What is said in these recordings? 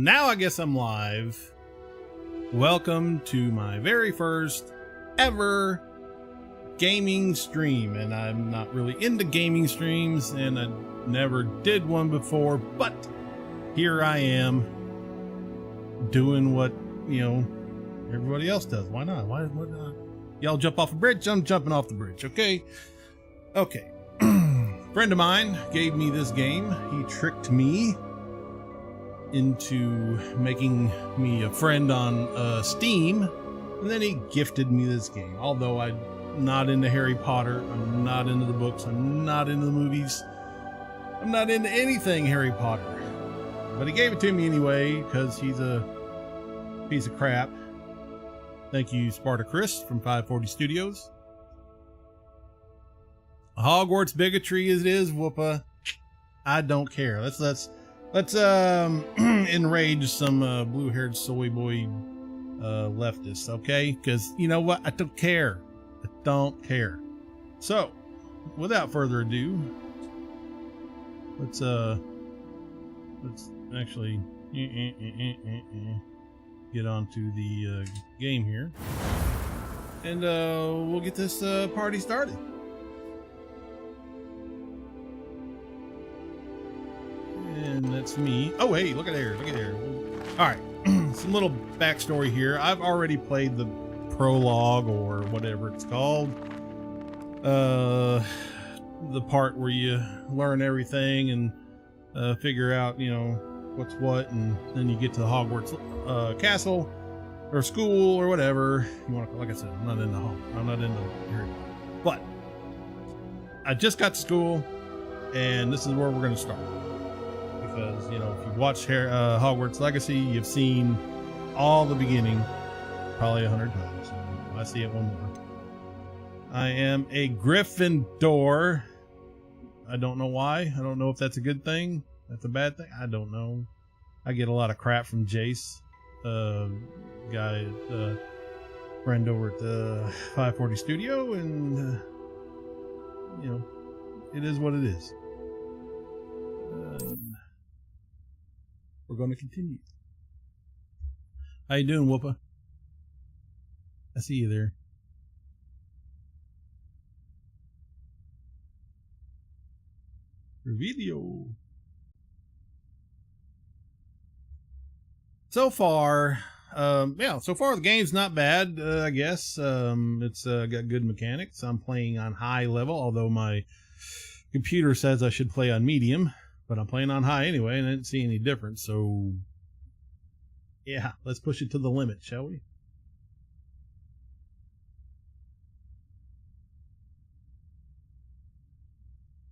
Now I guess I'm live. Welcome to my very first ever gaming stream. And I'm not really into gaming streams, and I never did one before, but here I am doing what, everybody else does. Why not? Why not? Y'all jump off a bridge, I'm jumping off the bridge, okay? Okay. Friend of mine gave me this game. He tricked me into making me a friend on Steam, and then he gifted me this game. Although I'm not into Harry Potter, I'm not into the books, I'm not into the movies, I'm not into anything Harry Potter. But he gave it to me anyway because he's a piece of crap. Thank you, Spartacus from 540 Studios. Hogwarts bigotry as it is, whoopa. I don't care. Let's enrage some blue-haired soy boy leftists, okay? Because you know what? I don't care. I don't care. So, without further ado, let's actually get onto the game here, and we'll get this party started. And that's me. Oh, hey, look at there. Look at there. All right. Some little backstory here. I've already played the prologue or whatever it's called. The part where you learn everything and figure out, what's what. And then you get to the Hogwarts castle or school or whatever. You want to, like I said, I'm not into Harry Potter. But I just got to school, and this is where we're going to start. Because, if you watch Hogwarts Legacy, you've seen all the beginning probably 100 times. I see it one more. I am a Gryffindor. I don't know why. I don't know if that's a good thing. That's a bad thing. I don't know. I get a lot of crap from Jace, friend over at the 540 Studio, and, it is what it is. We're going to continue. How you doing, Whoopa? I see you there. Video. So far, the game's not bad. I guess it's got good mechanics. I'm playing on high level, although my computer says I should play on medium. But I'm playing on high anyway, and I didn't see any difference. So, yeah, let's push it to the limit, shall we?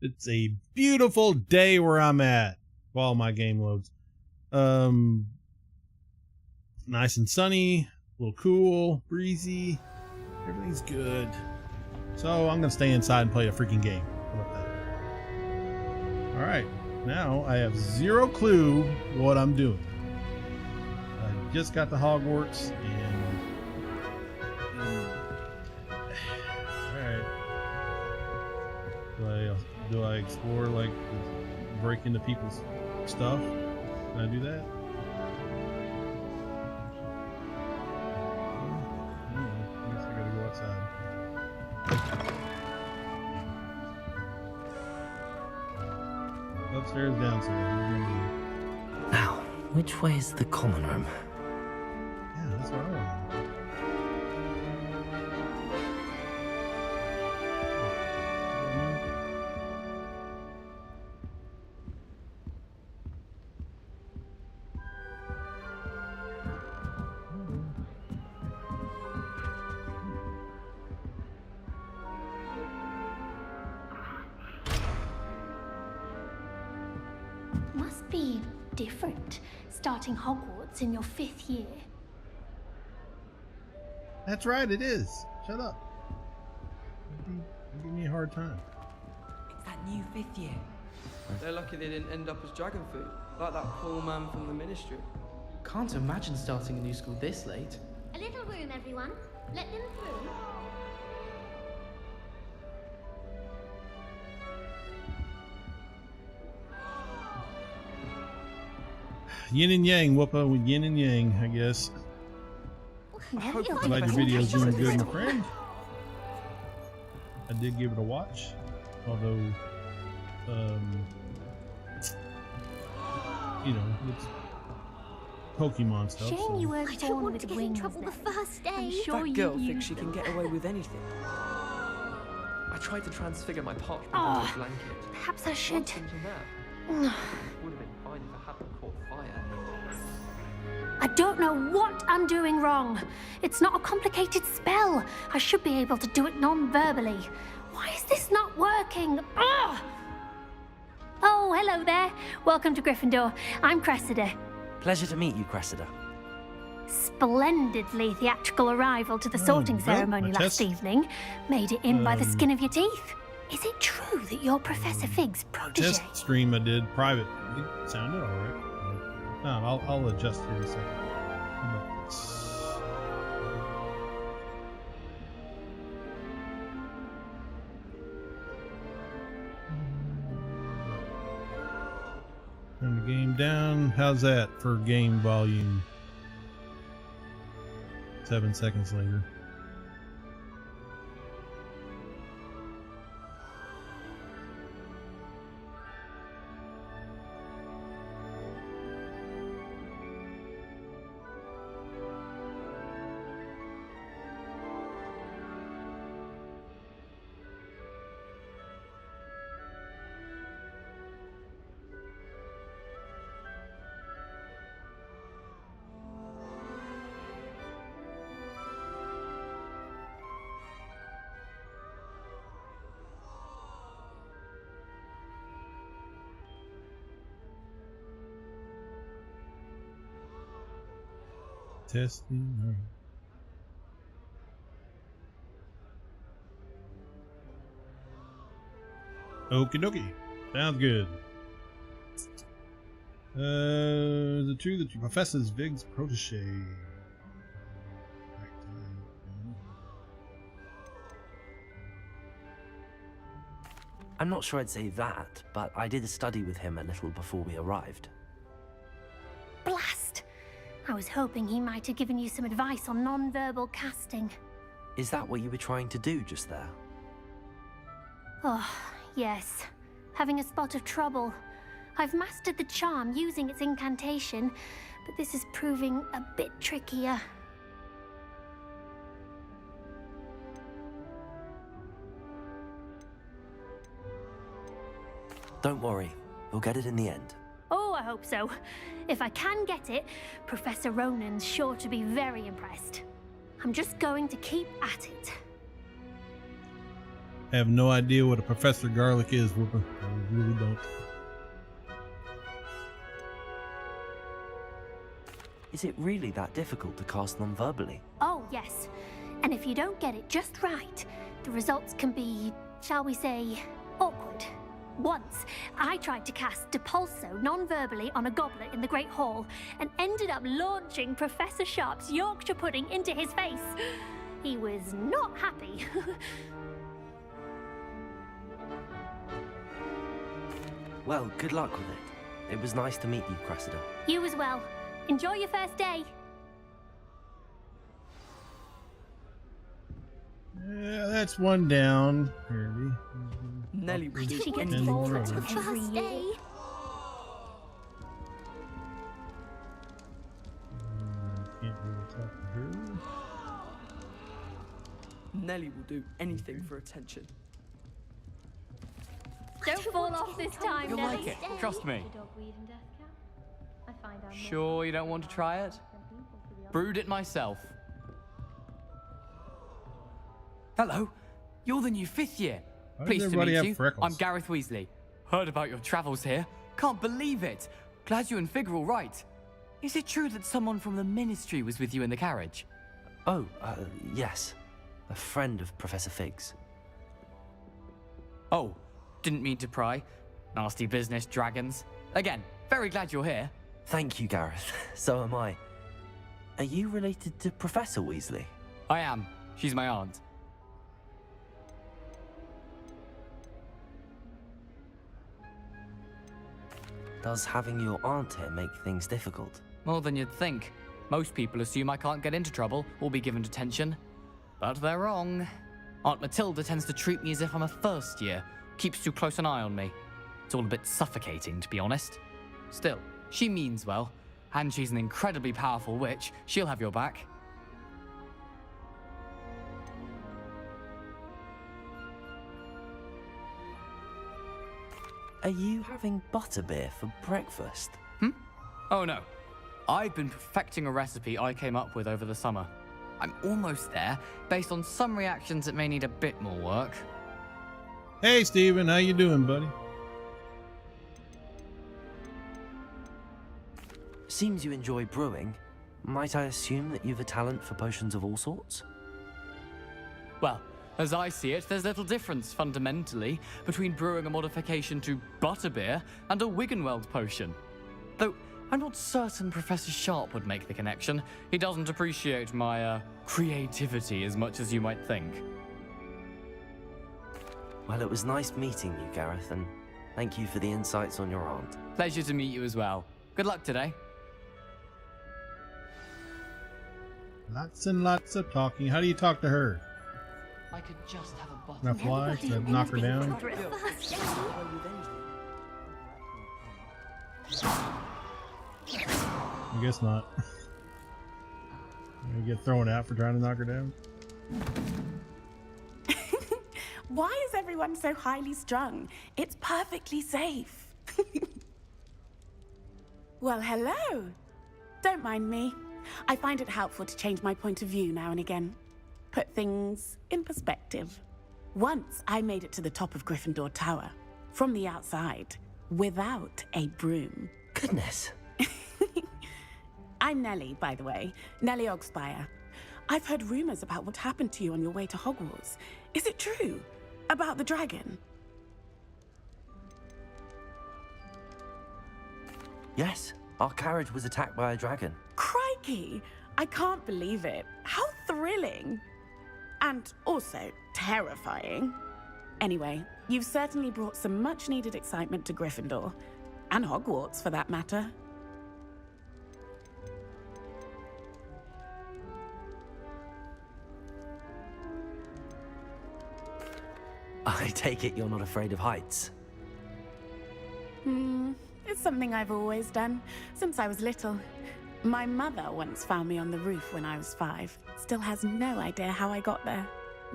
It's a beautiful day where I'm at while my game loads. Nice and sunny, a little cool, breezy. Everything's good. So I'm going to stay inside and play a freaking game. How about that? All right. Now I have zero clue what I'm doing. I just got to Hogwarts, and all right. Do I explore, like, break into people's stuff? Can I do that? I guess I gotta go outside. Upstairs, downstairs. Now, which way is the common room? Yeah, that's what I want. Must be different starting Hogwarts in your 5th year. That's right, it is. Shut up. Don't give me a hard time. It's that new 5th year. They're lucky they didn't end up as dragon food, like that poor man from the ministry. Can't imagine starting a new school this late. A little room, everyone. Let them through. Yin and yang, Whoopa, with yin and yang, I guess. Nearly hope like Glad your a video's doing picture. good, my friend. I did give it a watch, although, you know, it's Pokemon stuff. Shame So. you weren't I don't born want with to get in wings trouble the then. first day. I'm sure That you girl used thinks she can them. get away with anything. I tried to transfigure my parchment Oh. into a blanket. Perhaps I What's should. thinking that? Would have been fine if I hadn't caught fire. I don't know what I'm doing wrong. It's not a complicated spell. I should be able to do it non-verbally. Why is this not working? Ugh! Oh, hello there. Welcome to Gryffindor. I'm Cressida. Pleasure to meet you, Cressida. Splendidly theatrical arrival to the sorting well, ceremony my last test- evening. Made it in by the skin of your teeth. Is it true that you're Professor Fig's protege? Test stream I did private. It sounded alright. No, I'll adjust here in a second. How about this? Turn the game down. How's that for game volume? 7 seconds later. Testing. Okie dokie. Sounds good. Is it true that you profess as Vig's protege? I'm not sure I'd say that, but I did study with him a little before we arrived. Blast! I was hoping he might have given you some advice on non-verbal casting. Is that what you were trying to do just there? Oh, yes. Having a spot of trouble. I've mastered the charm using its incantation, but this is proving a bit trickier. Don't worry, you'll get it in the end. Oh, I hope so. If I can get it, Professor Ronan's sure to be very impressed. I'm just going to keep at it. I have no idea what a Professor Garlic is, Whooper. I really don't. Is it really that difficult to cast non-verbally? Oh, yes. And if you don't get it just right, the results can be, shall we say, awkward. Once, I tried to cast Depulso non-verbally on a goblet in the Great Hall and ended up launching Professor Sharp's Yorkshire pudding into his face. He was not happy. Well, good luck with it. It was nice to meet you, Cressida. You as well. Enjoy your first day. Yeah, that's one down. Apparently. Nelly will do She gets And more more every of it. First year. day. Can't really talk to her. Nelly will do anything for attention. Don't fall off this time, You'll Nelly. like it, trust me. Sure you don't want to try it? Brewed it myself. Hello, you're the new 5th year. Why does Pleased to everybody meet have you. freckles? I'm Gareth Weasley. Heard about your travels here. Can't believe it. Glad you and Fig are all right. Is it true that someone from the Ministry was with you in the carriage? Oh, yes. A friend of Professor Fig's. Oh, didn't mean to pry. Nasty business, dragons. Again, very glad you're here. Thank you, Gareth. So am I. Are you related to Professor Weasley? I am. She's my aunt. Does having your aunt here make things difficult? More than you'd think. Most people assume I can't get into trouble or be given detention. But they're wrong. Aunt Matilda tends to treat me as if I'm a first year, keeps too close an eye on me. It's all a bit suffocating, to be honest. Still, she means well, and she's an incredibly powerful witch. She'll have your back. Are you having butterbeer for breakfast? Oh no. I've been perfecting a recipe I came up with over the summer. I'm almost there, based on some reactions that may need a bit more work. Hey, Steven, how you doing, buddy? Seems you enjoy brewing. Might I assume that you've a talent for potions of all sorts? Well, as I see it, there's little difference, fundamentally, between brewing a modification to butterbeer and a Wiggenweld potion. Though, I'm not certain Professor Sharp would make the connection. He doesn't appreciate my, creativity as much as you might think. Well, it was nice meeting you, Gareth, and thank you for the insights on your aunt. Pleasure to meet you as well. Good luck today. Lots and lots of talking. How do you talk to her? I could just have a button. Can I fly? Can I knock her down? I guess not. You get thrown out for trying to knock her down. Why is everyone so highly strung? It's perfectly safe. Well, hello. Don't mind me. I find it helpful to change my point of view now and again. Put things in perspective. Once I made it to the top of Gryffindor Tower, from the outside, without a broom. Goodness. I'm Nellie, by the way. Nellie Ogspire. I've heard rumors about what happened to you on your way to Hogwarts. Is it true? About the dragon? Yes, our carriage was attacked by a dragon. Crikey! I can't believe it. How thrilling! And also terrifying. Anyway, you've certainly brought some much-needed excitement to Gryffindor. And Hogwarts, for that matter. I take it you're not afraid of heights. It's something I've always done, since I was little. My mother once found me on the roof when I was 5. Still has no idea how I got there.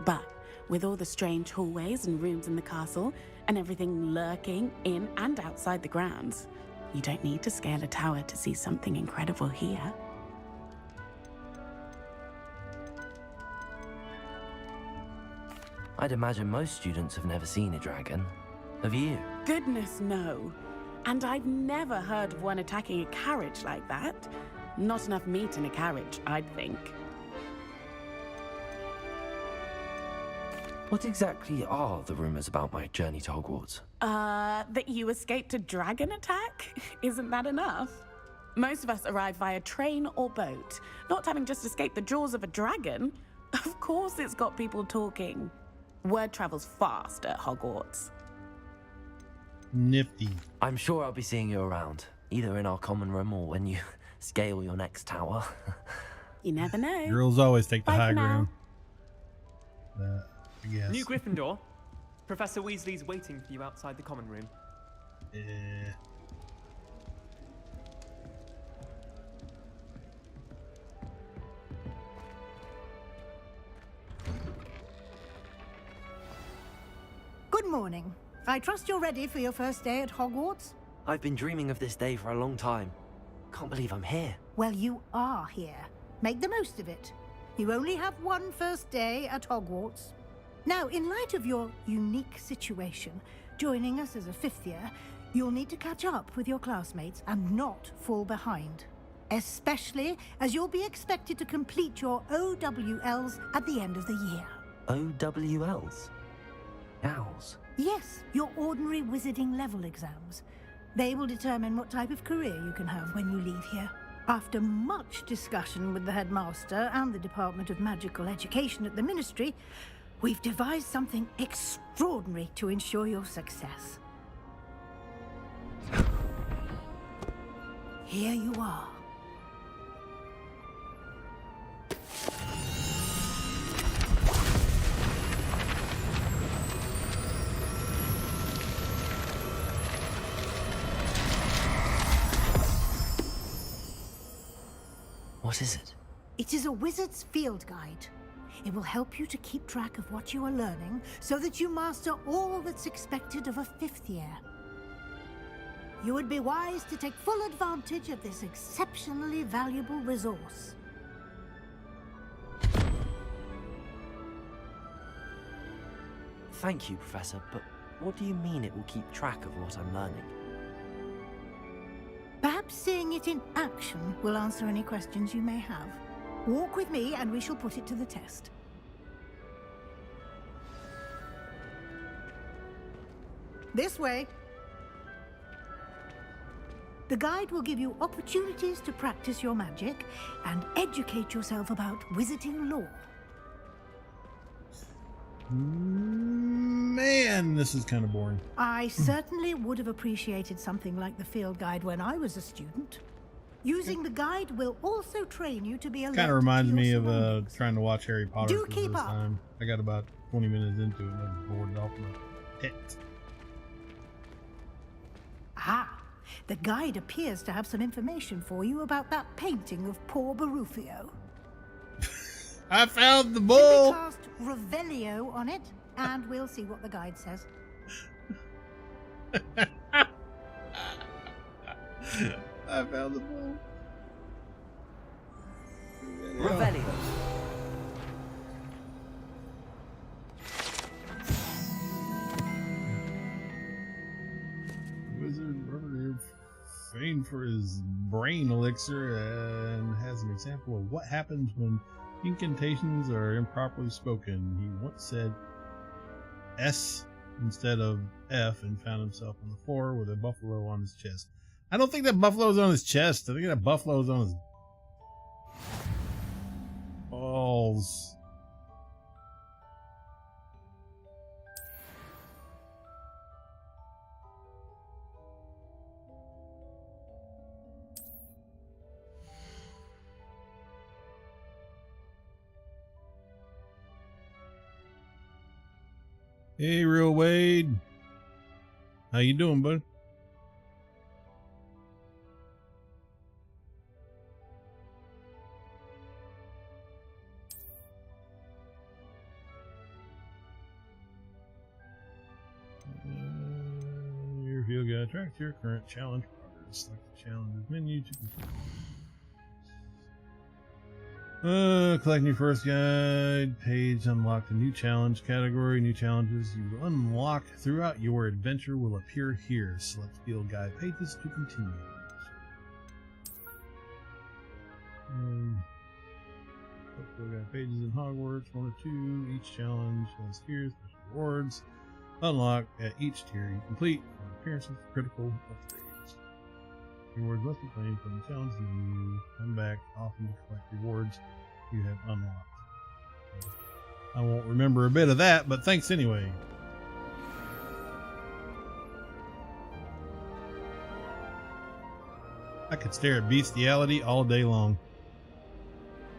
But with all the strange hallways and rooms in the castle, and everything lurking in and outside the grounds, you don't need to scale a tower to see something incredible here. I'd imagine most students have never seen a dragon. Have you? Goodness, no. And I've never heard of one attacking a carriage like that. Not enough meat in a carriage, I'd think. What exactly are the rumors about my journey to Hogwarts? That you escaped a dragon attack? Isn't that enough? Most of us arrive via train or boat, not having just escaped the jaws of a dragon. Of course it's got people talking. Word travels fast at Hogwarts. Nifty. I'm sure I'll be seeing you around, either in our common room or when you scale your next tower. You never know. Girls always take the Bye high for now. ground. I guess. New Gryffindor. Professor Weasley's waiting for you outside the common room. Good morning. I trust you're ready for your first day at Hogwarts? I've been dreaming of this day for a long time. Can't believe I'm here. Well, you are here. Make the most of it. You only have one first day at Hogwarts. Now, in light of your unique situation, joining us as a 5th year, you'll need to catch up with your classmates and not fall behind. Especially as you'll be expected to complete your OWLs at the end of the year. OWLs? Owls? Yes, your ordinary wizarding level exams. They will determine what type of career you can have when you leave here. After much discussion with the headmaster and the Department of Magical Education at the Ministry, we've devised something extraordinary to ensure your success. Here you are. What is it? It is a wizard's field guide. It will help you to keep track of what you are learning so that you master all that's expected of a 5th year. You would be wise to take full advantage of this exceptionally valuable resource. Thank you, Professor, but what do you mean it will keep track of what I'm learning? Perhaps seeing it in action will answer any questions you may have. Walk with me and we shall put it to the test. This way. The guide will give you opportunities to practice your magic and educate yourself about wizarding lore. Man, this is kind of boring. I certainly would have appreciated something like the field guide when I was a student. Using the guide will also train you to be alert. Kind of reminds to me your of surroundings. trying to watch Harry Potter Do for the keep first up. time. I got about 20 minutes into it and I was bored off my pet. Ah, the guide appears to have some information for you about that painting of poor Barufio. I found the Simply bull! cast Revelio on it, and we'll see what the guide says. I found the bull. Revelio. Wizard Rubber famed for his brain elixir and has an example of what happens when incantations are improperly spoken. He once said S instead of F and found himself on the floor with a buffalo on his chest. I don't think that buffalo's on his chest. I think that buffalo's on his balls. Hey, Real Wade. How you doing, bud? Your field guide tracks your current challenge progress. Select the challenges menu to complete. Collecting your first guide page unlocked a new challenge category. New challenges you unlock throughout your adventure will appear here. Select field guide pages to continue. Field guide pages in Hogwarts 1 or 2. Each challenge has tiers, special rewards unlocked at each tier you complete for appearances, critical upgrades. Rewards must be claimed from the challenge menu. Come back often to collect rewards you have unlocked. I won't remember a bit of that, but thanks anyway. I could stare at bestiality all day long,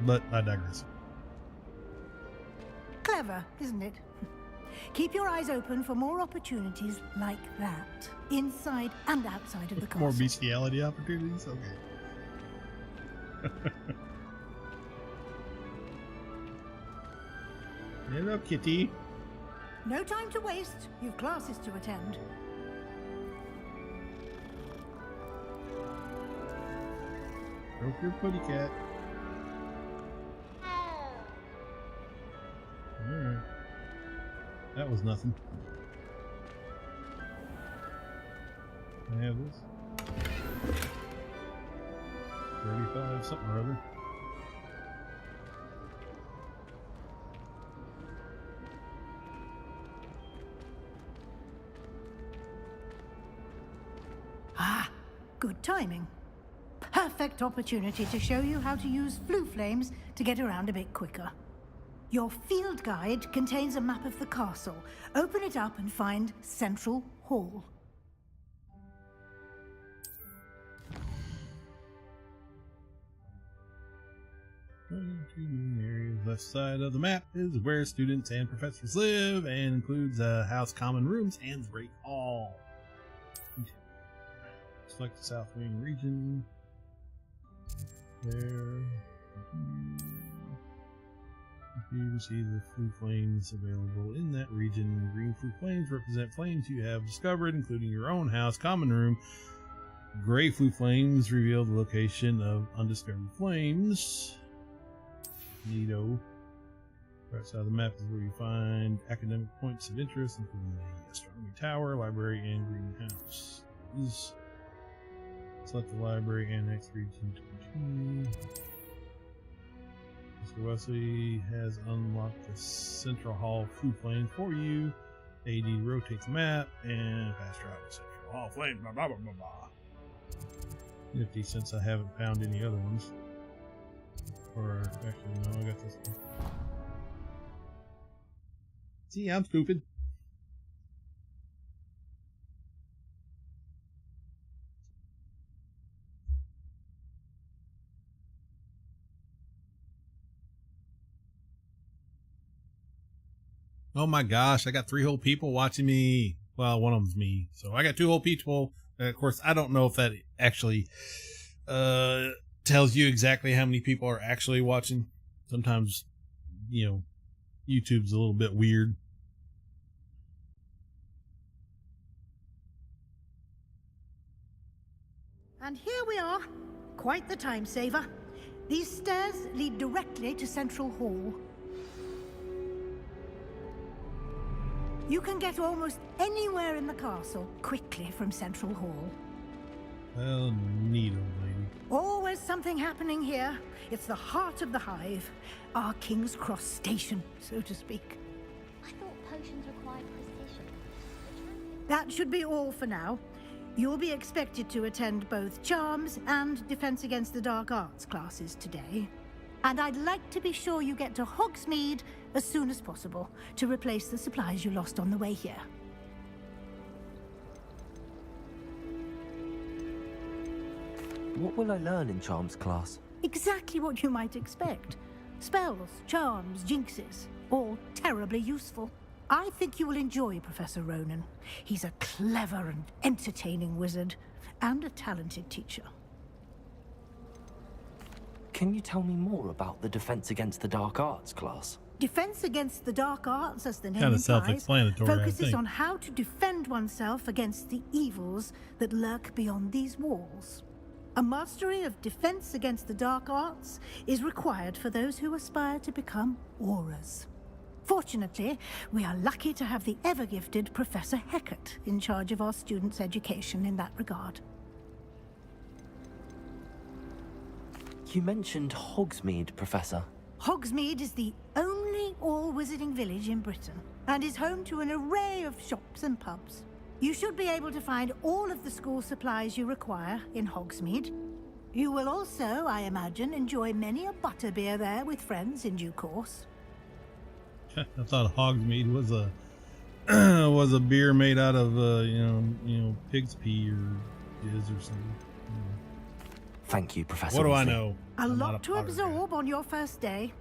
but I digress. Clever, isn't it? Keep your eyes open for more opportunities like that, inside and outside of the castle. More bestiality opportunities? Okay. Hello, kitty. No time to waste. You've classes to attend. Stroke your putty cat. Alright. That was nothing. Can I have this? 35 something or other. Ah, good timing. Perfect opportunity to show you how to use flue flames to get around a bit quicker. Your field guide contains a map of the castle. Open it up and find Central Hall. Two main areas. Left side of the map is where students and professors live, and includes house common rooms and the Great Hall. Select the South Wing region. There. You see the flue flames available in that region. Green flue flames represent flames you have discovered, including your own house common room. Gray flue flames reveal the location of undiscovered flames. Neato. Right side of the map is where you find academic points of interest, including the astronomy tower, library, and greenhouse. Select the library annex region to continue. Mr. Wesley has unlocked the central hall flue flame for you. AD rotates the map and fast travel central hall flame. Blah blah blah blah blah. Nifty, since I haven't found any other ones. Or actually, no, I got this one. See, I'm stupid. Oh my gosh, I got 3 whole people watching me. Well, one of them's me. So I got 2 whole people. Of course, I don't know if that actually tells you exactly how many people are actually watching. Sometimes, YouTube's a little bit weird. And here we are. Quite the time saver. These stairs lead directly to Central Hall. You can get almost anywhere in the castle quickly from Central Hall. Well, neato, lady. Always something happening here. It's the heart of the hive. Our King's Cross station, so to speak. I thought potions required precision. That should be all for now. You'll be expected to attend both Charms and Defense Against the Dark Arts classes today. And I'd like to be sure you get to Hogsmeade as soon as possible to replace the supplies you lost on the way here. What will I learn in Charms class? Exactly what you might expect. Spells, charms, jinxes, all terribly useful. I think you will enjoy Professor Ronan. He's a clever and entertaining wizard, and a talented teacher. Can you tell me more about the Defense Against the Dark Arts class? Defense Against the Dark Arts, as the name Kind of implies, self-explanatory, I focuses think. on how to defend oneself against the evils that lurk beyond these walls. A mastery of Defense Against the Dark Arts is required for those who aspire to become auras. Fortunately, we are lucky to have the ever-gifted Professor Hecat in charge of our students' education in that regard. You mentioned Hogsmeade, Professor. Hogsmeade is the only all-wizarding village in Britain, and is home to an array of shops and pubs. You should be able to find all of the school supplies you require in Hogsmeade. You will also, I imagine, enjoy many a butterbeer there with friends in due course. I thought Hogsmeade was a was a beer made out of pig's pee or jizz or something. Thank you, Professor. What do I Weasley. know? A I'm not lot to Potter guy. absorb on your first day,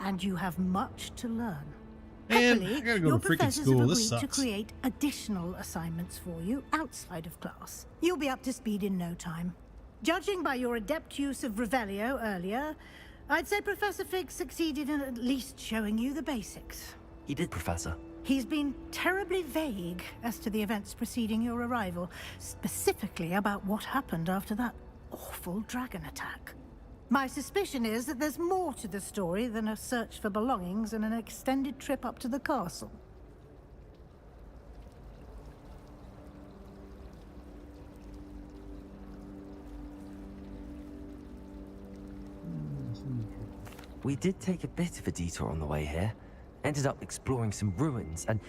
and you have much to learn. Man, Happily, I gotta go your to freaking professors school. have This agreed to sucks. create additional assignments for you outside of class. You'll be up to speed in no time. Judging by your adept use of Revelio earlier, I'd say Professor Fig succeeded in at least showing you the basics. He did, Professor. He's been terribly vague as to the events preceding your arrival, specifically about what happened after that awful dragon attack. My suspicion is that there's more to the story than a search for belongings and an extended trip up to the castle. We did take a bit of a detour on the way here. Ended up exploring some ruins, and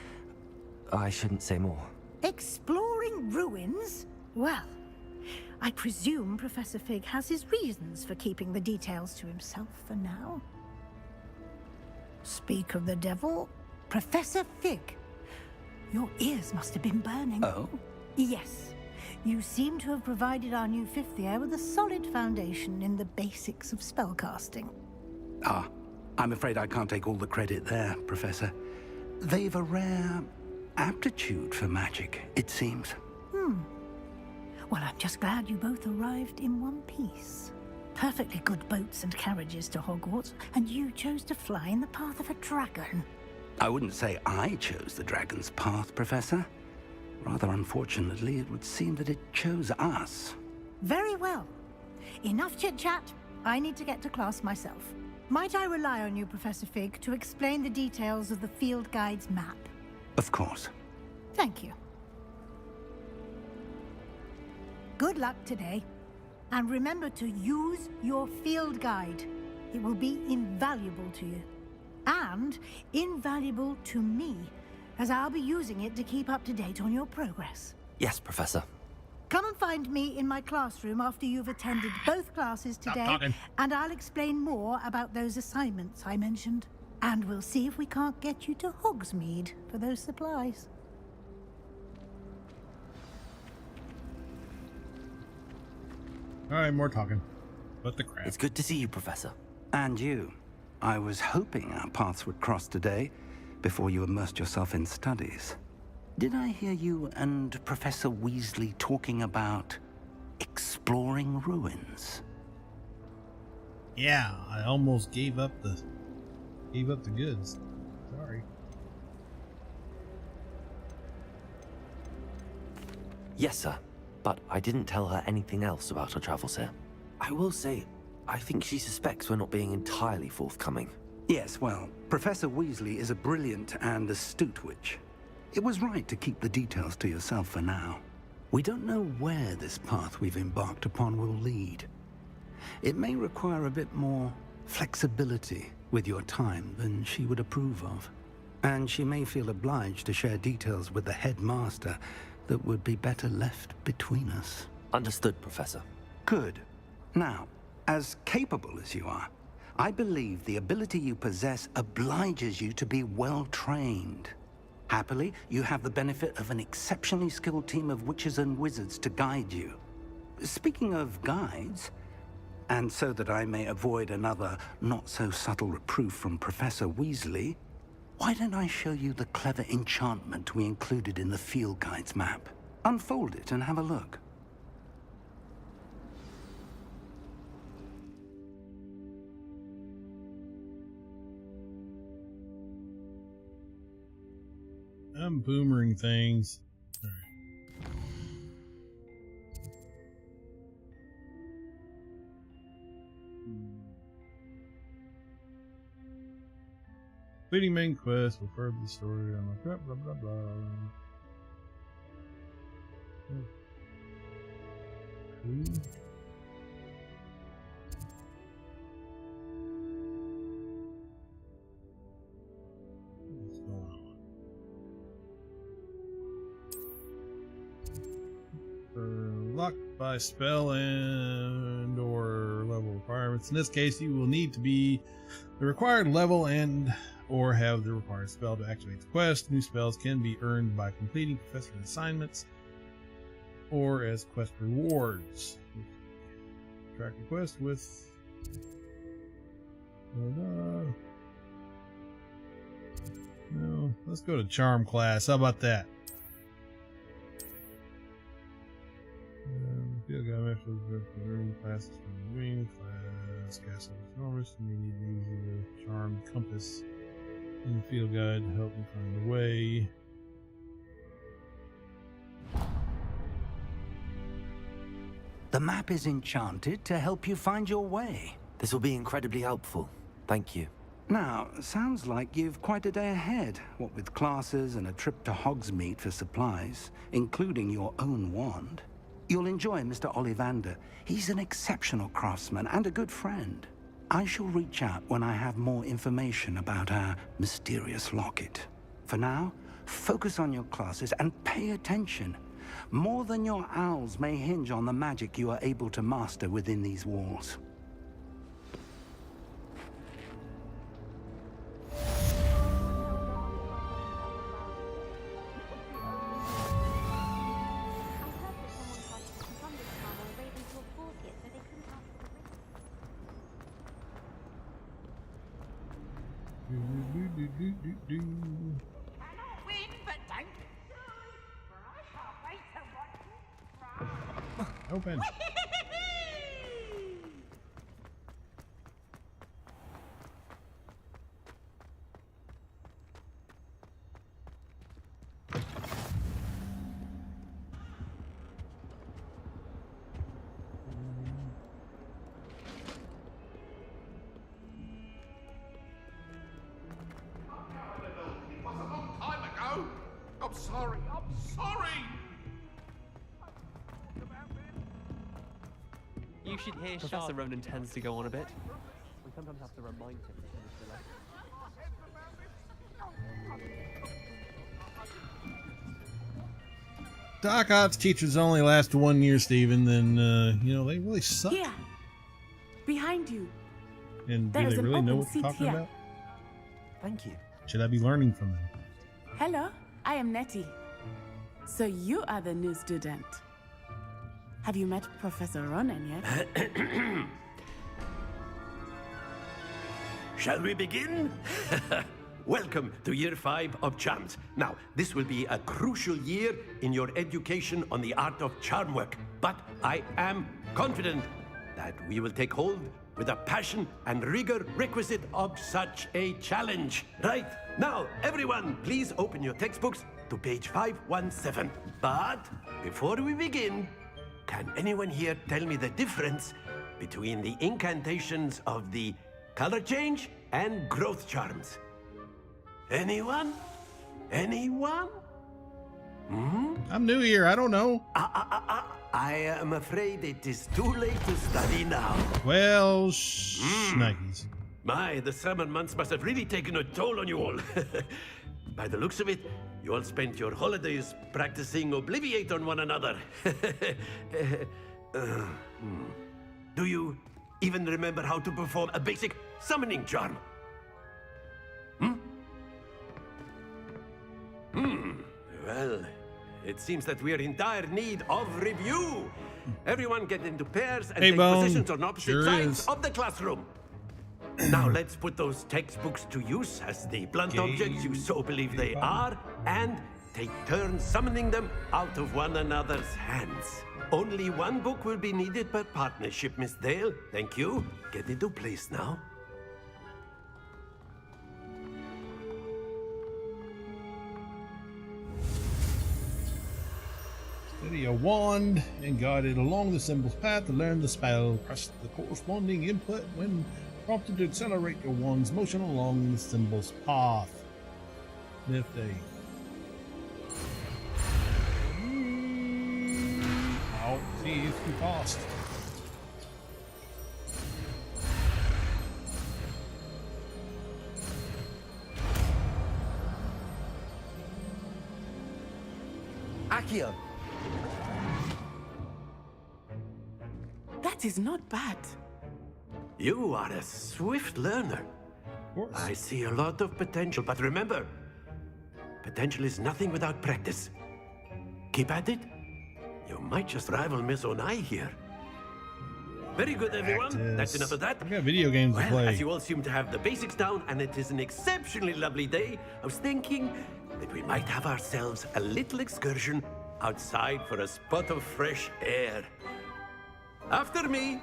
I shouldn't say more. Exploring ruins? Well, I presume Professor Fig has his reasons for keeping the details to himself for now. Speak of the devil, Professor Fig. Your ears must have been burning. Oh? Yes. You seem to have provided our new fifth year with a solid foundation in the basics of spellcasting. Ah, I'm afraid I can't take all the credit there, Professor. They've a rare aptitude for magic, it seems. Well, I'm just glad you both arrived in one piece. Perfectly good boats and carriages to Hogwarts, and you chose to fly in the path of a dragon. I wouldn't say I chose the dragon's path, Professor. Rather unfortunately, it would seem that it chose us. Very well. Enough chit-chat. I need to get to class myself. Might I rely on you, Professor Fig, to explain the details of the field guide's map? Of course. Thank you. Good luck today. And remember to use your field guide. It will be invaluable to you. And invaluable to me, as I'll be using it to keep up to date on your progress. Yes, Professor. Come and find me in my classroom after you've attended both classes today, and I'll explain more about those assignments I mentioned. And we'll see if we can't get you to Hogsmeade for those supplies. All right, more talking. But the crap. It's good to see you, Professor. And you. I was hoping our paths would cross today, before you immersed yourself in studies. Did I hear you and Professor Weasley talking about exploring ruins? Yeah, I almost gave up the goods. Sorry. Yes, sir. But I didn't tell her anything else about her travels here. I will say, I think she suspects we're not being entirely forthcoming. Yes, well, Professor Weasley is a brilliant and astute witch. It was right to keep the details to yourself for now. We don't know where this path we've embarked upon will lead. It may require a bit more flexibility with your time than she would approve of. And she may feel obliged to share details with the headmaster that would be better left between us. Understood, Professor. Good. Now, as capable as you are, I believe the ability you possess obliges you to be well-trained. Happily, you have the benefit of an exceptionally skilled team of witches and wizards to guide you. Speaking of guides, and so that I may avoid another not-so-subtle reproof from Professor Weasley, why don't I show you the clever enchantment we included in the field guide's map? Unfold it and have a look. I'm boomering things. All right. Completing main quest will further the story on the blah blah blah blah. Who? What's going on? Locked by spell and or level requirements. In this case, you will need to be the required level and or have the required spell to activate the quest. New spells can be earned by completing professor assignments or as quest rewards. Track the quest with no, let's go to charm class. How about that? Field guy measures the room classes from the wing class, castle enormous, and you need to use the charm compass in the field guide to help you find the way. The map is enchanted to help you find your way. This will be incredibly helpful. Thank you. Now, sounds like you've quite a day ahead, what with classes and a trip to Hogsmeade for supplies, including your own wand. You'll enjoy Mr. Ollivander. He's an exceptional craftsman and a good friend. I shall reach out when I have more information about our mysterious locket. For now, focus on your classes and pay attention. More than your owls may hinge on the magic you are able to master within these walls. Open. I'm sorry. I'm sorry. You should hear Professor Ronan tends to go on a bit. We sometimes have to remind him to finish the lesson. Doc Ops teachers only last 1 year, Steven, then, you know, they really suck. Here, behind you. And do There they is an really know open what they're seat talking here. about? Thank you. Should I be learning from them? Hello, I am Nettie. So you are the new student. Have you met Professor Ronan yet? Shall we begin? Welcome to year 5 of charms. Now, this will be a crucial year in your education on the art of charm work. But I am confident that we will take hold with a passion and rigor requisite of such a challenge. Right, now, everyone, please open your textbooks to page 517. But before we begin, can anyone here tell me the difference between the incantations of the color change and growth charms? Anyone? Anyone? I'm new here. I don't know. I am afraid it is too late to study now. Well, shnikes. My, the summer months must have really taken a toll on you all. By the looks of it, you all spent your holidays practicing Obliviate on one another. Do you even remember how to perform a basic summoning charm? Well, it seems that we are in dire need of review. Everyone get into pairs and Hey, take Bone. positions on opposite Sure sides is. of the classroom. Now let's put those textbooks to use as the blunt objects you so believe they are, and take turns summoning them out of one another's hands. Only one book will be needed per partnership, Miss Dale. Thank you. Get into place now. Steady a wand and guide it along the symbol's path to learn the spell. Press the corresponding input when prompted to accelerate your wand's motion along the symbol's path. Nifty. Oh, see, it's too fast. Accio. That is not bad. You are a swift learner. Of course. I see a lot of potential, but remember, potential is nothing without practice. Keep at it. You might just rival Miss Onai here. Very good, everyone. Practice. That's enough of that. I got video games to Well, play. as you all seem to have the basics down, and it is an exceptionally lovely day, I was thinking that we might have ourselves a little excursion outside for a spot of fresh air. After me.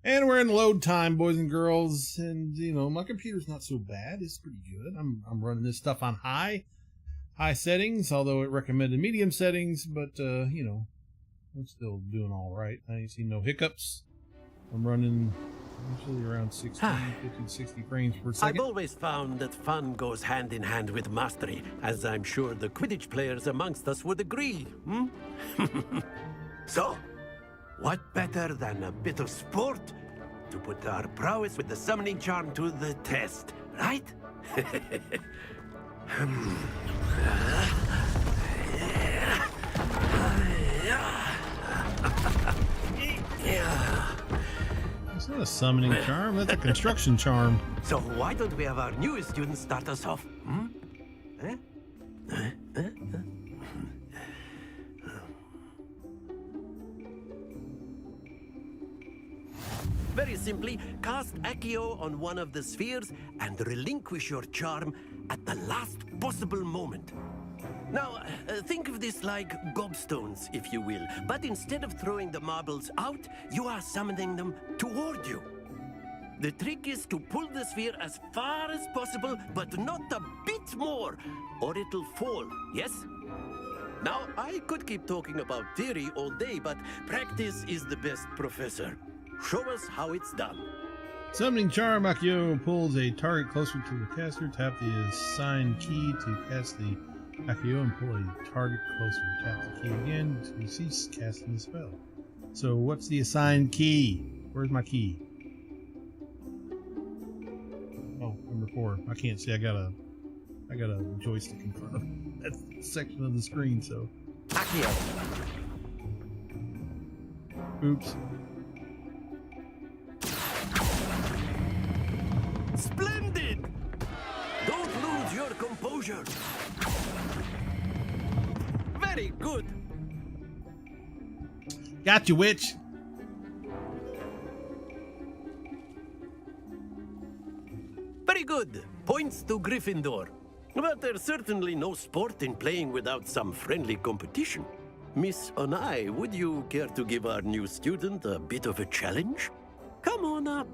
And we're in load time, boys and girls. And, you know, my computer's not so bad. It's pretty good. I'm running this stuff on high settings, although it recommended medium settings. But, you know, I'm still doing all right. I ain't seen no hiccups. I'm running usually around 60, 50, 60 frames per I've second. always found that fun goes hand in hand with mastery, as I'm sure the Quidditch players amongst us would agree. So, what better than a bit of sport to put our prowess with the summoning charm to the test, right? It's not a summoning charm, that's a construction charm. So why don't we have our newest student start us off? Hmm? Eh? Very simply, cast Accio on one of the spheres and relinquish your charm at the last possible moment. Now, think of this like gobstones, if you will, but instead of throwing the marbles out, you are summoning them toward you. The trick is to pull the sphere as far as possible, but not a bit more, or it'll fall, yes? Now, I could keep talking about theory all day, but practice is the best professor. Show us how it's done. Summoning charm, Accio pulls a target closer to the caster. Tap the assigned key to cast the Accio and pull a target closer. Tap the key again to cease casting the spell. So what's the assigned key? Where's my key? Oh, number 4. I can't see. I got a joystick in front of that section of the screen, so. Accio. Oops. Splendid! Don't lose your composure. Very good. Got you, witch. Very good. Points to Gryffindor. But there's certainly no sport in playing without some friendly competition. Miss Onai, would you care to give our new student a bit of a challenge? Come on up.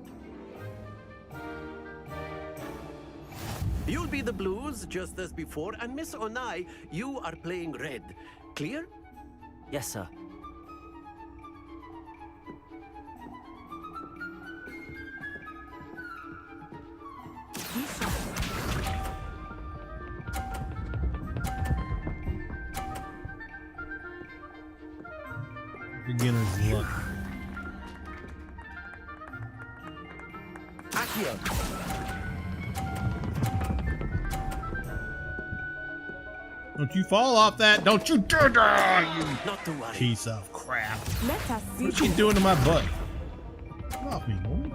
You'll be the blues, just as before, and Miss Onai, you are playing red. Clear? Yes, sir. Beginner's luck. Accio. Don't you fall off that. Don't you dare, you Not to worry. piece of crap. Let us see. What's she doing to my butt? Get off me, woman.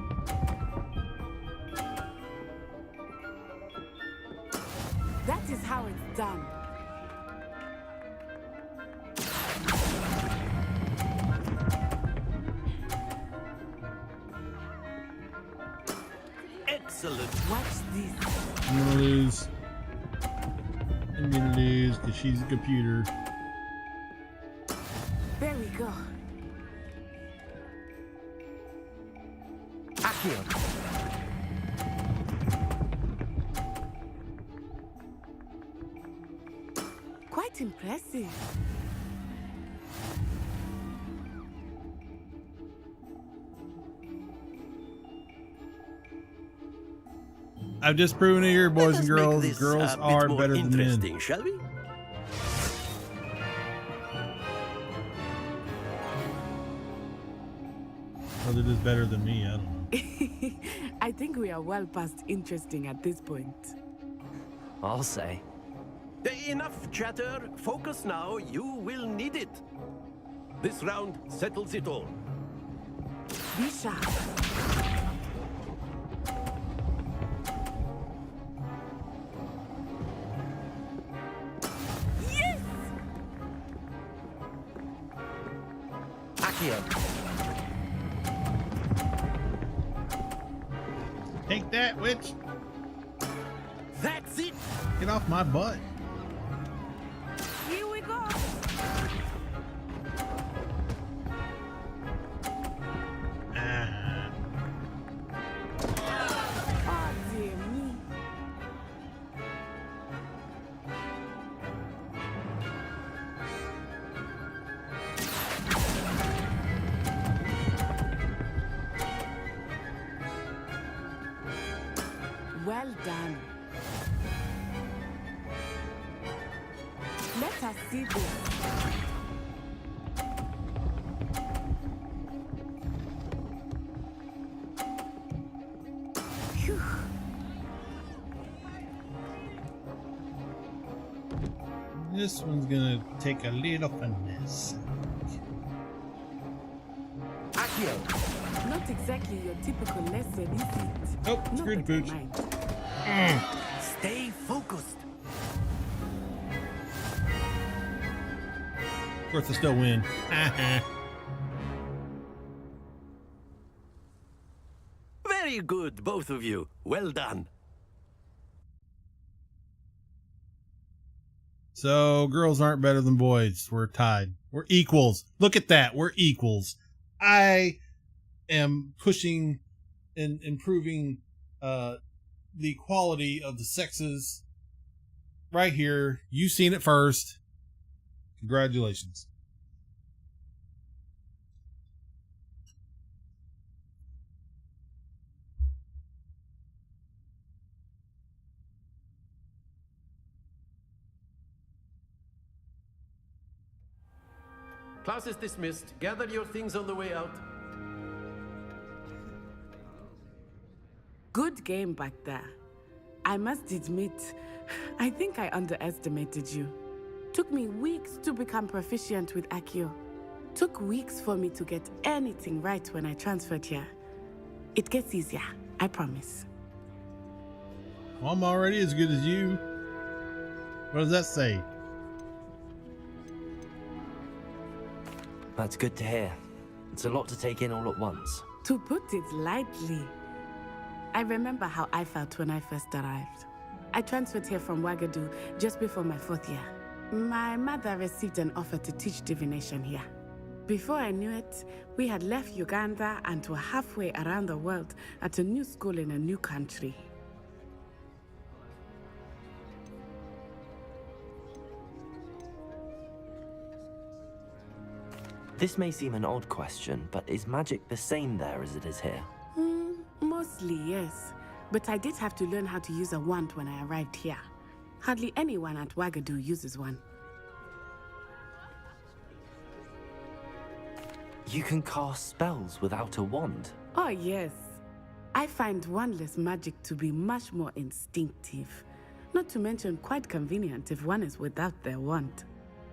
That is how it's done. Excellent. Watch this. I'm gonna lose. I'm gonna lose because she's a computer. There we go. Accio. Quite impressive. I've just proven it here, boys and Let us make girls. this Girls a bit are more better than men. interesting, shall we? Whether it is better than me, I don't know. I think we are well past interesting at this point. I'll say. Enough chatter. Focus now. You will need it. This round settles it all. Be sharp. Yes! Accio. Take that, witch. That's it. Get off my butt. Here we go. Ah. Oh, dear me. Well done. Let us see this. Phew. This one's gonna take a little finesse. Accio. Not exactly your typical lesson, is it? Oh, screwed the pooch. Stay focused. Of course, I still win. Very good, both of you. Well done. So, girls aren't better than boys. We're tied. We're equals. Look at that. We're equals. I am pushing and improving the equality of the sexes right here. You've seen it first. Congratulations. Class is dismissed. Gather your things on the way out. Good game back there. I must admit, I think I underestimated you. Took me weeks to become proficient with Accio. Took weeks for me to get anything right when I transferred here. It gets easier, I promise. Well, I'm already as good as you. What does that say? That's good to hear. It's a lot to take in all at once. To put it lightly, I remember how I felt when I first arrived. I transferred here from Wagadu just before my 4th year. My mother received an offer to teach divination here. Before I knew it, we had left Uganda and were halfway around the world at a new school in a new country. This may seem an odd question, but is magic the same there as it is here? Mostly, yes. But I did have to learn how to use a wand when I arrived here. Hardly anyone at Wagadu uses one. You can cast spells without a wand? Oh, yes. I find wandless magic to be much more instinctive. Not to mention quite convenient if one is without their wand.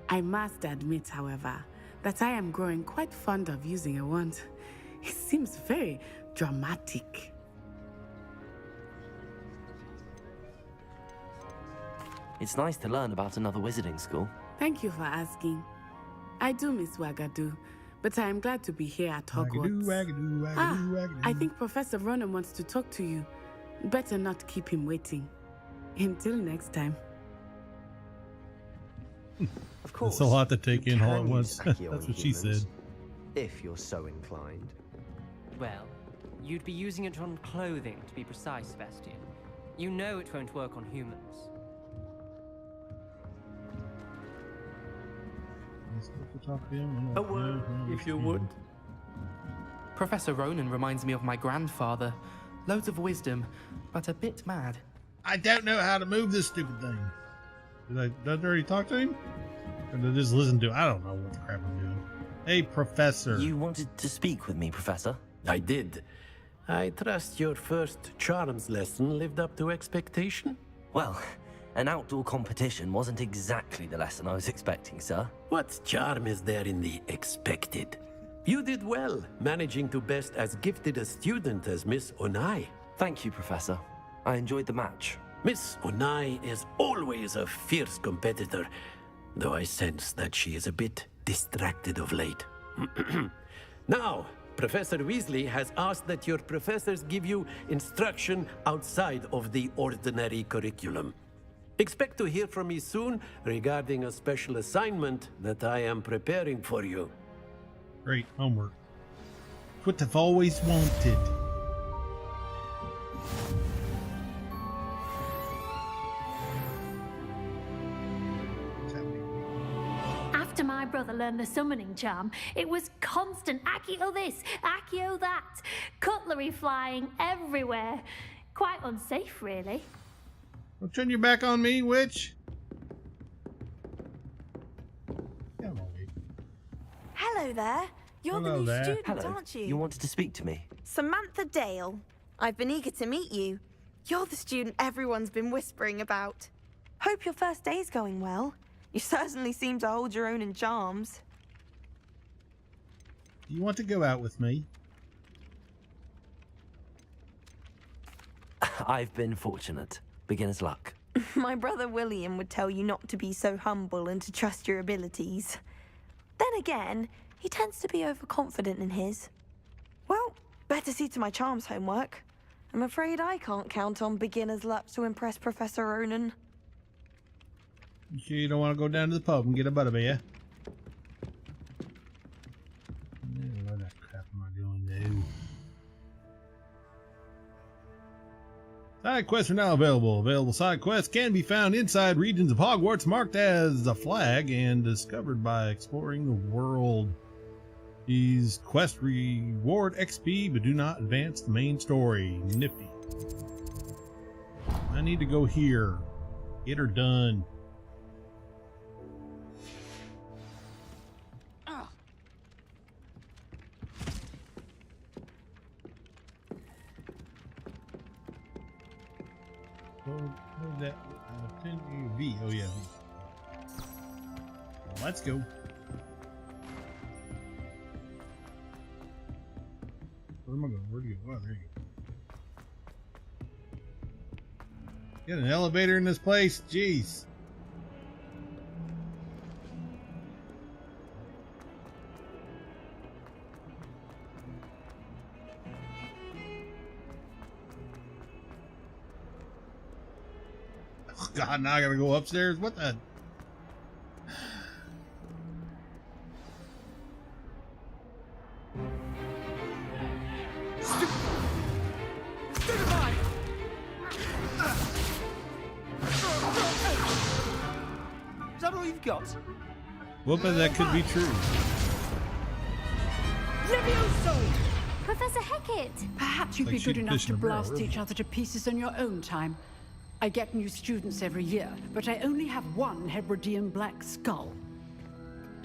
I must admit, however, that I am growing quite fond of using a wand. It seems very dramatic. It's nice to learn about another wizarding school. Thank you for asking. I do miss Wagadu, but I am glad to be here at Wagadu, Hogwarts. wagadu, wagadu, wagadu. I think Professor Ronan wants to talk to you. Better not keep him waiting. Until next time. Of course. It's a lot to take you in all can at once. use Accio That's on what she humans, said. If you're so inclined. Well, you'd be using it on clothing, to be precise, Sebastian. You know it won't work on humans. A word, if you would. Professor Ronan reminds me of my grandfather. Loads of wisdom, but a bit mad. I don't know how to move this stupid thing. Did I already talk to him? Or did I just listen to him? I don't know what the crap I'm doing. Hey, Professor. You wanted to speak with me, Professor? I did. I trust your first charms lesson lived up to expectation? Well, an outdoor competition wasn't exactly the lesson I was expecting, sir. What charm is there in the expected? You did well, managing to best as gifted a student as Miss Onai. Thank you, Professor. I enjoyed the match. Miss Onai is always a fierce competitor, though I sense that she is a bit distracted of late. Now, Professor Weasley has asked that your professors give you instruction outside of the ordinary curriculum. Expect to hear from me soon regarding a special assignment that I am preparing for you. Great homework. What I've always wanted. After my brother learned the summoning charm, it was constant Accio this, Accio that, cutlery flying everywhere. Quite unsafe, really. Don't turn your back on me, witch. Come on, wait. Hello there. You're Hello the new there. student, Hello. aren't you? You wanted to speak to me? Samantha Dale. I've been eager to meet you. You're the student everyone's been whispering about. Hope your first day's going well. You certainly seem to hold your own in charms. Do you want to go out with me? I've been fortunate. Beginner's luck. My brother William would tell you not to be so humble and to trust your abilities. Then again, he tends to be overconfident in his. Well, better see to my charms homework. I'm afraid I can't count on beginner's luck to impress Professor Ronan. You sure you don't want to go down to the pub and get a butterbeer? What the crap am I doing now? Side quests are now available. Available side quests can be found inside regions of Hogwarts marked as a flag and discovered by exploring the world. These quests reward XP but do not advance the main story. Nifty. I need to go here. Get her done. What is that? V. Oh yeah. Let's go. Where am I going? Where do you go? Oh, there you go. Get an elevator in this place? Jeez. Oh, God, now I gotta go upstairs? What the? Is that all you've got? Whoopin', that could be true. Levioso! Professor Hecat! Perhaps you'd Like be good shooting enough fish in to a barrel, blast really. each other to pieces in your own time. I get new students every year, but I only have one Hebridean black skull.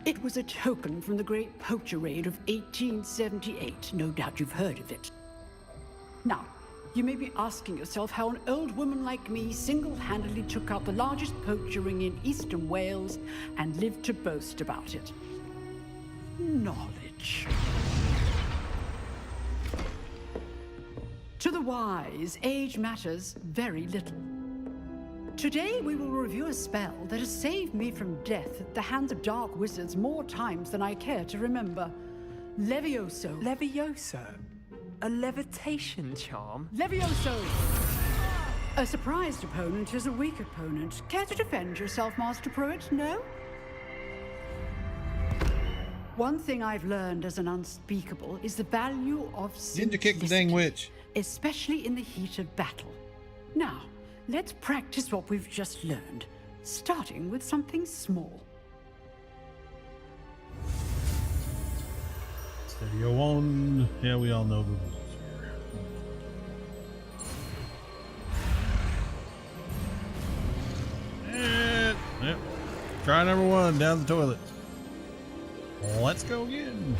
It was a token from the Great Poacher Raid of 1878. No doubt you've heard of it. Now, you may be asking yourself how an old woman like me single-handedly took out the largest poacher ring in eastern Wales and lived to boast about it. Knowledge. To the wise, age matters very little. Today we will review a spell that has saved me from death at the hands of dark wizards more times than I care to remember. Levioso. Levioso? A levitation charm? Levioso! A surprised opponent is a weak opponent. Care to defend yourself, Master Pruitt? No? One thing I've learned as an unspeakable is the value of Ninja kick the dang witch. especially in the heat of battle. Now, let's practice what we've just learned, starting with something small. Steady your wand. Yeah, we all know the rules here. And, yep. Try number one, down the toilet. Let's go again.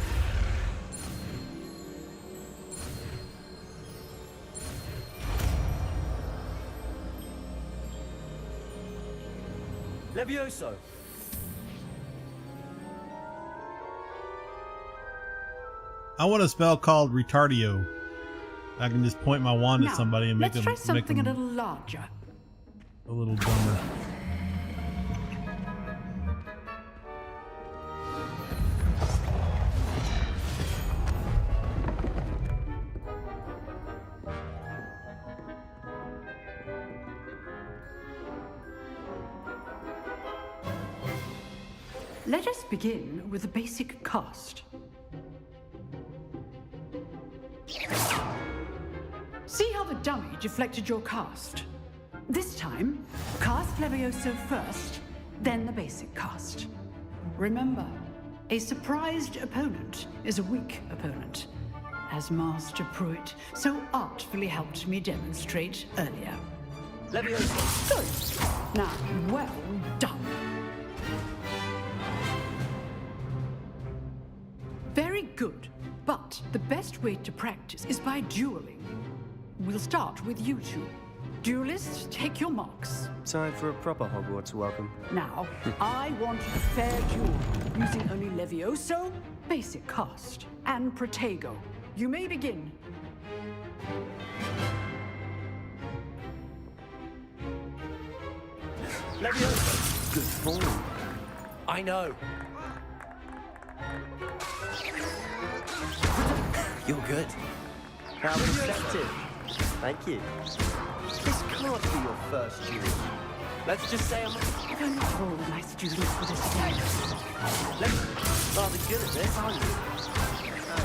Levioso! I want a spell called Retardio. I can just point my wand Now, at somebody and make let's them try something make a them little larger. a little dumber. Let us begin with the basic cast. See how the dummy deflected your cast? This time, cast Levioso first, then the basic cast. Remember, a surprised opponent is a weak opponent, as Master Pruitt so artfully helped me demonstrate earlier. Levioso! Good. Now, well done. Very good, but the best way to practice is by dueling. We'll start with you two. Duelists, take your marks. Time for a proper Hogwarts welcome. Now, I want a fair duel, using only Levioso, basic cast, and Protego. You may begin. Levioso! Good form. I know. You're good. How receptive. Thank you. This can't be your first duel. Let's just say They're not all my students for this game. Let's rather good at this, aren't you? I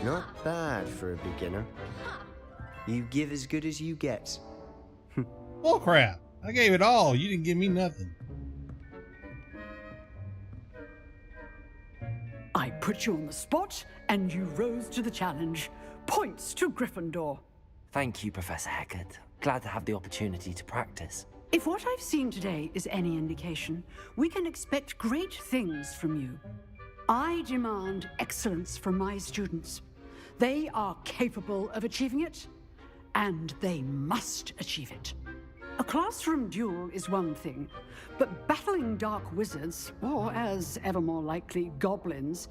know. Not bad for a beginner. You give as good as you get. Bull crap. I gave it all. You didn't give me nothing. I put you on the spot, and you rose to the challenge. Points to Gryffindor. Thank you, Professor Hecat. Glad to have the opportunity to practice. If what I've seen today is any indication, we can expect great things from you. I demand excellence from my students. They are capable of achieving it, and they must achieve it. A classroom duel is one thing, but battling dark wizards, or as ever more likely, goblins,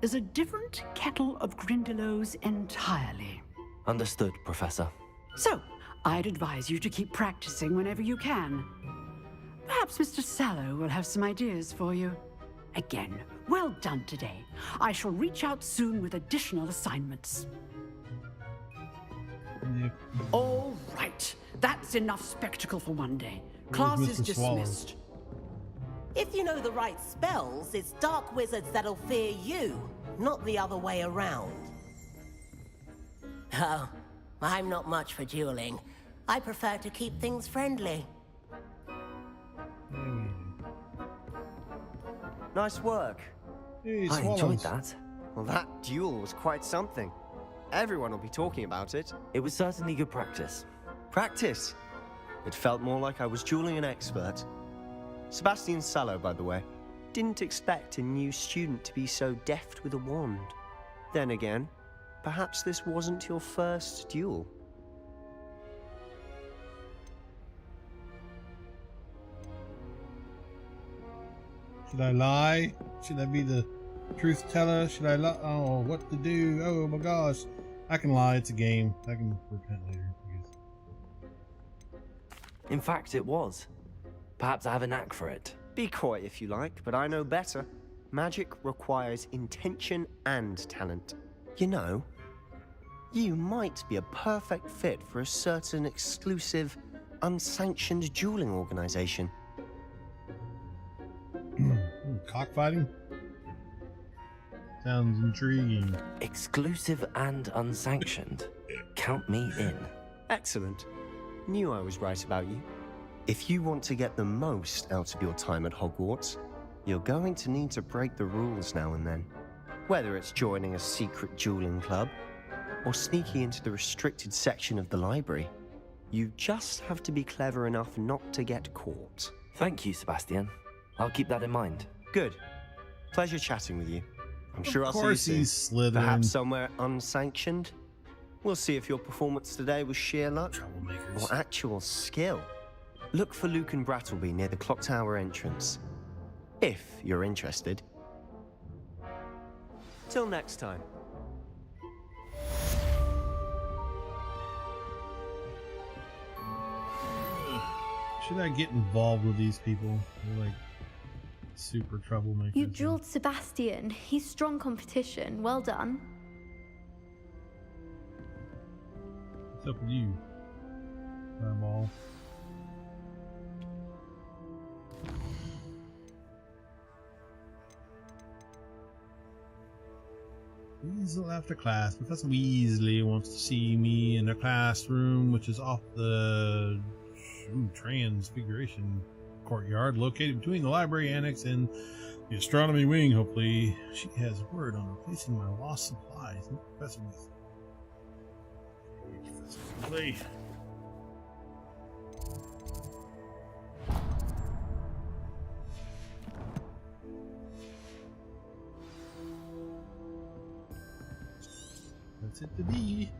is a different kettle of Grindylows entirely. Understood, Professor. So, I'd advise you to keep practicing whenever you can. Perhaps Mr. Sallow will have some ideas for you. Again, well done today. I shall reach out soon with additional assignments. All right. That's enough spectacle for one day. Class is dismissed. If you know the right spells, it's dark wizards that'll fear you, not the other way around. Oh, I'm not much for dueling. I prefer to keep things friendly. Nice work. I enjoyed that. Well, that duel was quite something. Everyone will be talking about it. It was certainly good practice. Practice? It felt more like I was dueling an expert. Sebastian Sallow, by the way. Didn't expect a new student to be so deft with a wand. Then again, perhaps this wasn't your first duel. Should I lie? Should I be the truth teller? Should I lie? Oh, what to do? Oh my gosh. I can lie. It's a game. I can repent later, I guess. In fact, it was. Perhaps I have a knack for it. Be coy if you like, but I know better. Magic requires intention and talent. You know, you might be a perfect fit for a certain exclusive, unsanctioned dueling organization. Cockfighting? Sounds intriguing. Exclusive and unsanctioned. Count me in. Excellent. Knew I was right about you. If you want to get the most out of your time at Hogwarts, you're going to need to break the rules now and then. Whether it's joining a secret dueling club, or sneaking into the restricted section of the library, you just have to be clever enough not to get caught. Thank you, Sebastian. I'll keep that in mind. Good. Pleasure chatting with you. I'm sure I'll see you course soon. he's Slytherin. Perhaps somewhere unsanctioned. We'll see if your performance today was sheer luck or actual skill. Look for Luke and Brattleby near the clock tower entrance. If you're interested. Till next time. Should I get involved with these people? They're like super troublemakers. You dueled Sebastian. He's strong competition. Well done. What's up with you, Fireball? Weasel after class. Professor Weasley wants to see me in a classroom which is off the Transfiguration courtyard located between the library annex and the astronomy wing. Hopefully she has a word on replacing my lost supplies. Professor Weasley. What's it to be?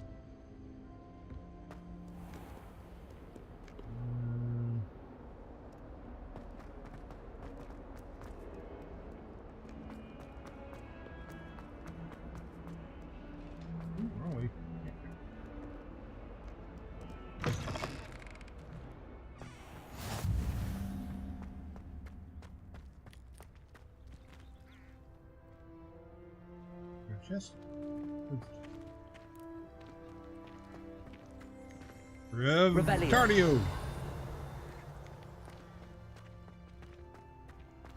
Wrong way. Chest. Revelio. Cardio.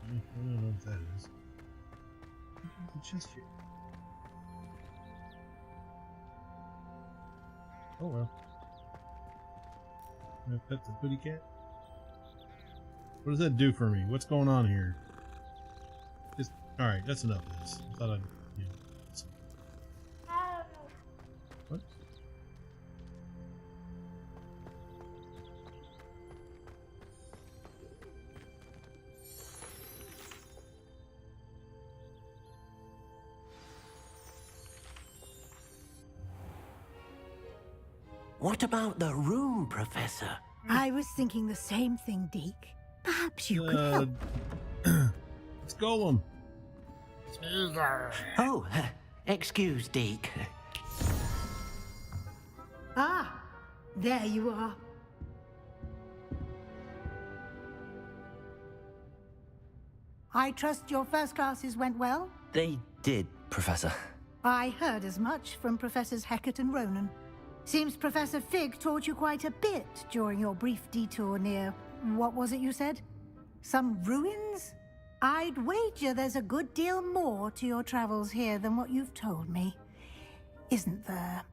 I don't know what that is. The chest here. Oh well. Can I pet the kitty cat? What does that do for me? What's going on here? Just alright, that's enough of this. I thought I'd what? What about the room, Professor? I was thinking the same thing, Deke. Perhaps you could help. It's Golem. Oh, excuse, Deke. Ah, there you are. I trust your first classes went well? They did, Professor. I heard as much from Professors Hecat and Ronan. Seems Professor Fig taught you quite a bit during your brief detour near, what was it you said? Some ruins? I'd wager there's a good deal more to your travels here than what you've told me. Isn't there?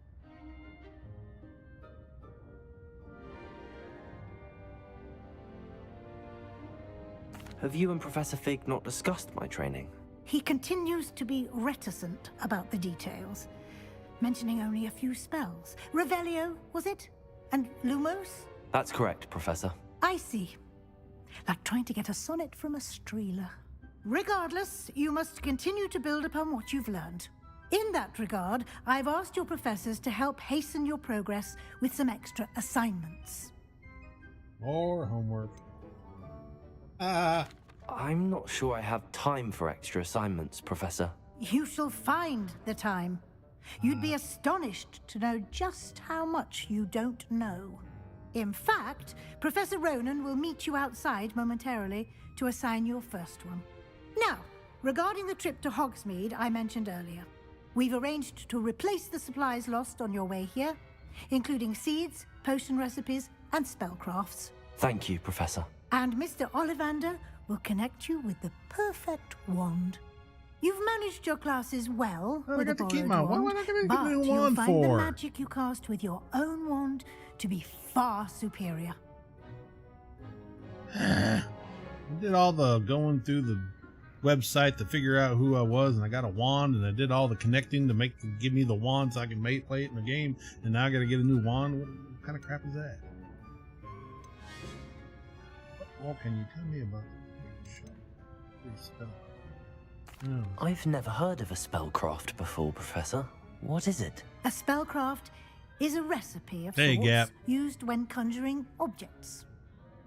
Have you and Professor Fig not discussed my training? He continues to be reticent about the details, mentioning only a few spells. Revelio, was it? And Lumos? That's correct, Professor. I see. Like trying to get a sonnet from a streeler. Regardless, you must continue to build upon what you've learned. In that regard, I've asked your professors to help hasten your progress with some extra assignments. More homework. I'm not sure I have time for extra assignments, Professor. You shall find the time. You'd be astonished to know just how much you don't know. In fact, Professor Ronan will meet you outside momentarily to assign your first one. Now, regarding the trip to Hogsmeade I mentioned earlier, we've arranged to replace the supplies lost on your way here, including seeds, potion recipes, and spellcrafts. Thank you, Professor. And Mr. Ollivander will connect you with the perfect wand. You've managed your classes well with a borrowed wand, but you'll find the magic you cast with your own wand to be far superior. I did all the going through the website to figure out who I was, and I got a wand, and I did all the connecting to give me the wand so I can play it in the game, and now I gotta get a new wand. What kind of crap is that? What can you tell me about the spell? No. I've never heard of a spellcraft before, Professor. What is it? A spellcraft is a recipe of Hey, sorts Gap. used when conjuring objects.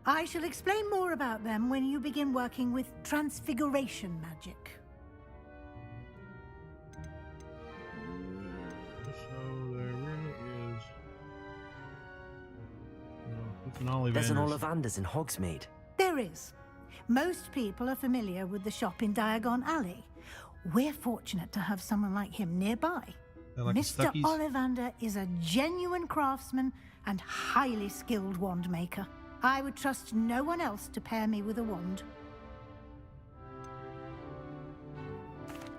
I shall explain more about them when you begin working with transfiguration magic. So there really is. It's an Ollivander. There's an Ollivander's in Hogsmeade. There is. Most people are familiar with the shop in Diagon Alley. We're fortunate to have someone like him nearby. Like Mr. Stuckies? Ollivander is a genuine craftsman and highly skilled wand maker. I would trust no one else to pair me with a wand.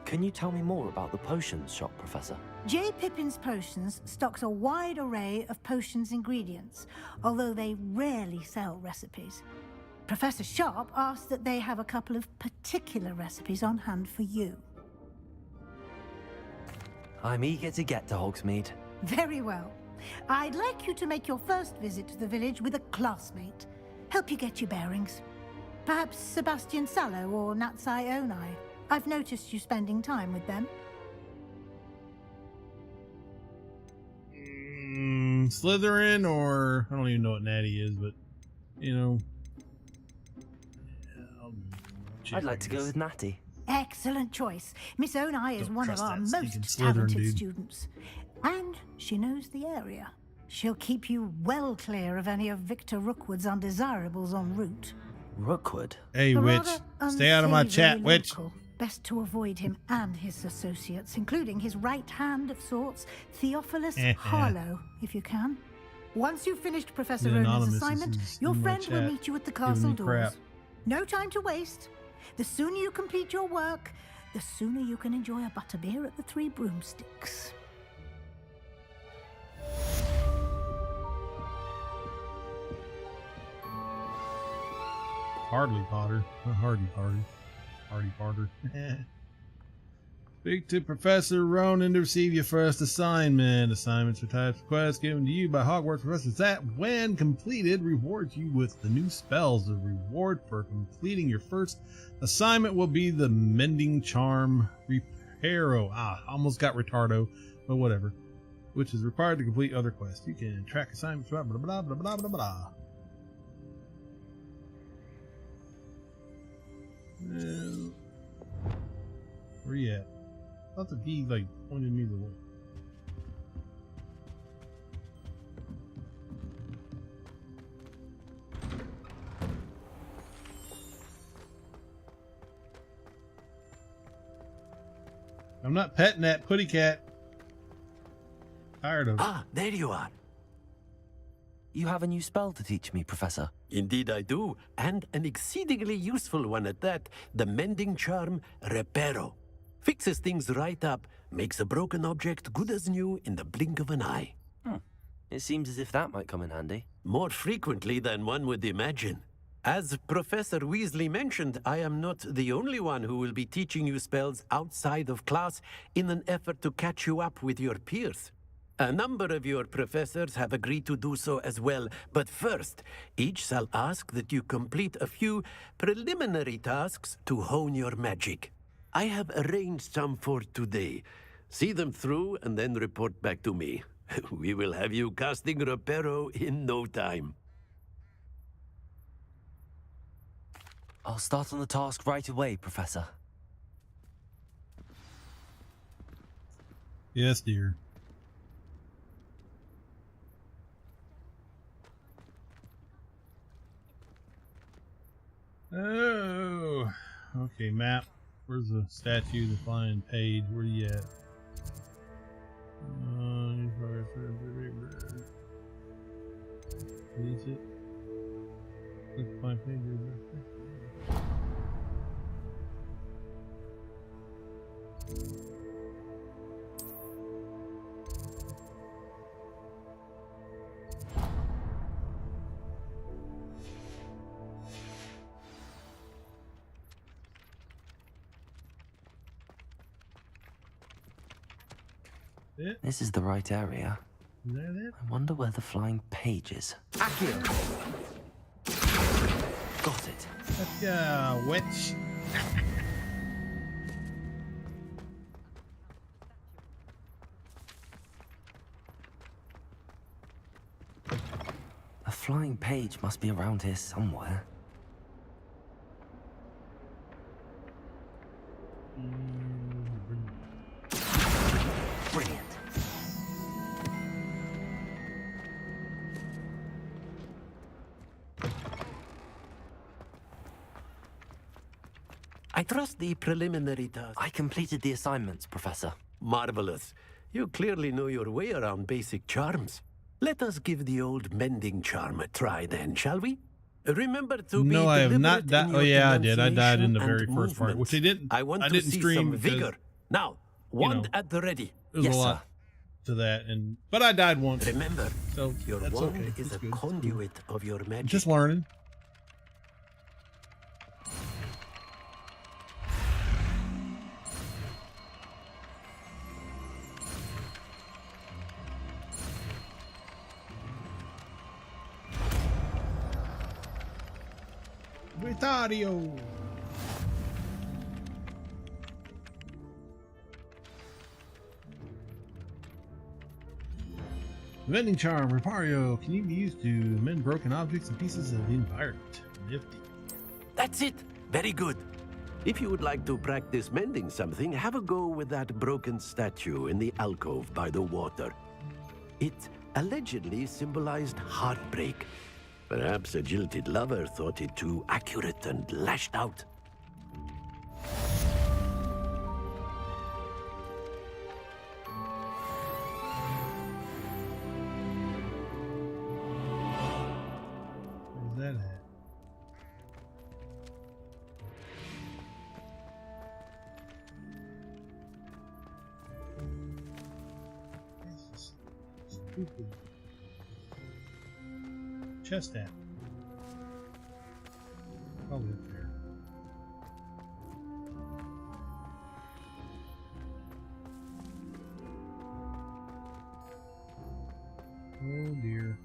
Can you tell me more about the potions shop, Professor? J. Pippin's Potions stocks a wide array of potions ingredients, although they rarely sell recipes. Professor Sharp asked that they have a couple of particular recipes on hand for you. I'm eager to get to Hogsmeade. Very well. I'd like you to make your first visit to the village with a classmate. Help you get your bearings. Perhaps Sebastian Sallow or Natsai Onai. I've noticed you spending time with them. Slytherin or I don't even know what Natty is, but you know. I'd like to go with Natty. Excellent choice. Miss Onai is Don't one of trust our that stinking most Slytherin talented dude. students. And she knows the area. She'll keep you well clear of any of Victor Rookwood's undesirables en route. Rookwood? Hey, A witch. rather Stay out of my unsavory chat, witch. local. Best to avoid him and his associates, including his right hand of sorts, Theophilus Harlow, if you can. Once you've finished Professor The Ronan's Anonymous assignment, is your in my friend will chat, meet you at the giving castle me crap. doors. No time to waste. The sooner you complete your work, the sooner you can enjoy a butterbeer at the Three Broomsticks. Hardly Potter. Not Hardy Potter. Hardy Potter. Speak to Professor Ronan to receive your first assignment. Assignments are types of quests given to you by Hogwarts professors that, when completed, rewards you with the new spells. The reward for completing your first assignment will be the Mending Charm Reparo. Almost got Retardo, but whatever. Which is required to complete other quests. You can track assignments, blah, blah, blah, blah, blah, blah, blah. Where you at? I thought the bee like pointed me the way. I'm not petting that putty cat. Tired of it. Ah, there you are. You have a new spell to teach me, Professor. Indeed I do, and an exceedingly useful one at that. The Mending Charm Reparo. Fixes things right up, makes a broken object good as new in the blink of an eye. It seems as if that might come in handy. More frequently than one would imagine. As Professor Weasley mentioned, I am not the only one who will be teaching you spells outside of class in an effort to catch you up with your peers. A number of your professors have agreed to do so as well, but first, each shall ask that you complete a few preliminary tasks to hone your magic. I have arranged some for today. See them through and then report back to me. We will have you casting Reparo in no time. I'll start on the task right away, Professor. Yes, dear. Oh, okay, map. Where's the statue, the flying page? Where you at? Is it? The flying page This is the right area. Is that it? I wonder where the flying page is. Accio. Got it. Witch. A flying page must be around here somewhere. Brilliant. I trust the preliminary task. I completed the assignments, Professor. Marvelous. You clearly know your way around basic charms. Let us give the old Mending Charm a try then, shall we? Remember to be No, I have not deliberate in died. your Oh yeah, I did. I died in the enunciation very and first part, which I didn't. I want to didn't see stream some because, vigor. Now, wand at the ready. There's a lot to that, but I died once. Remember, so your that's wand okay. is That's a good. conduit of your magic. Just learning. Vitario. Vending charm, Repario, can you be used to mend broken objects and pieces of the environment? Nifty. That's it. Very good. If you would like to practice mending something, have a go with that broken statue in the alcove by the water. It allegedly symbolized heartbreak. Perhaps a jilted lover thought it too accurate and lashed out. Where's that at? This is stupid. Chest at. Probably up there. Oh dear.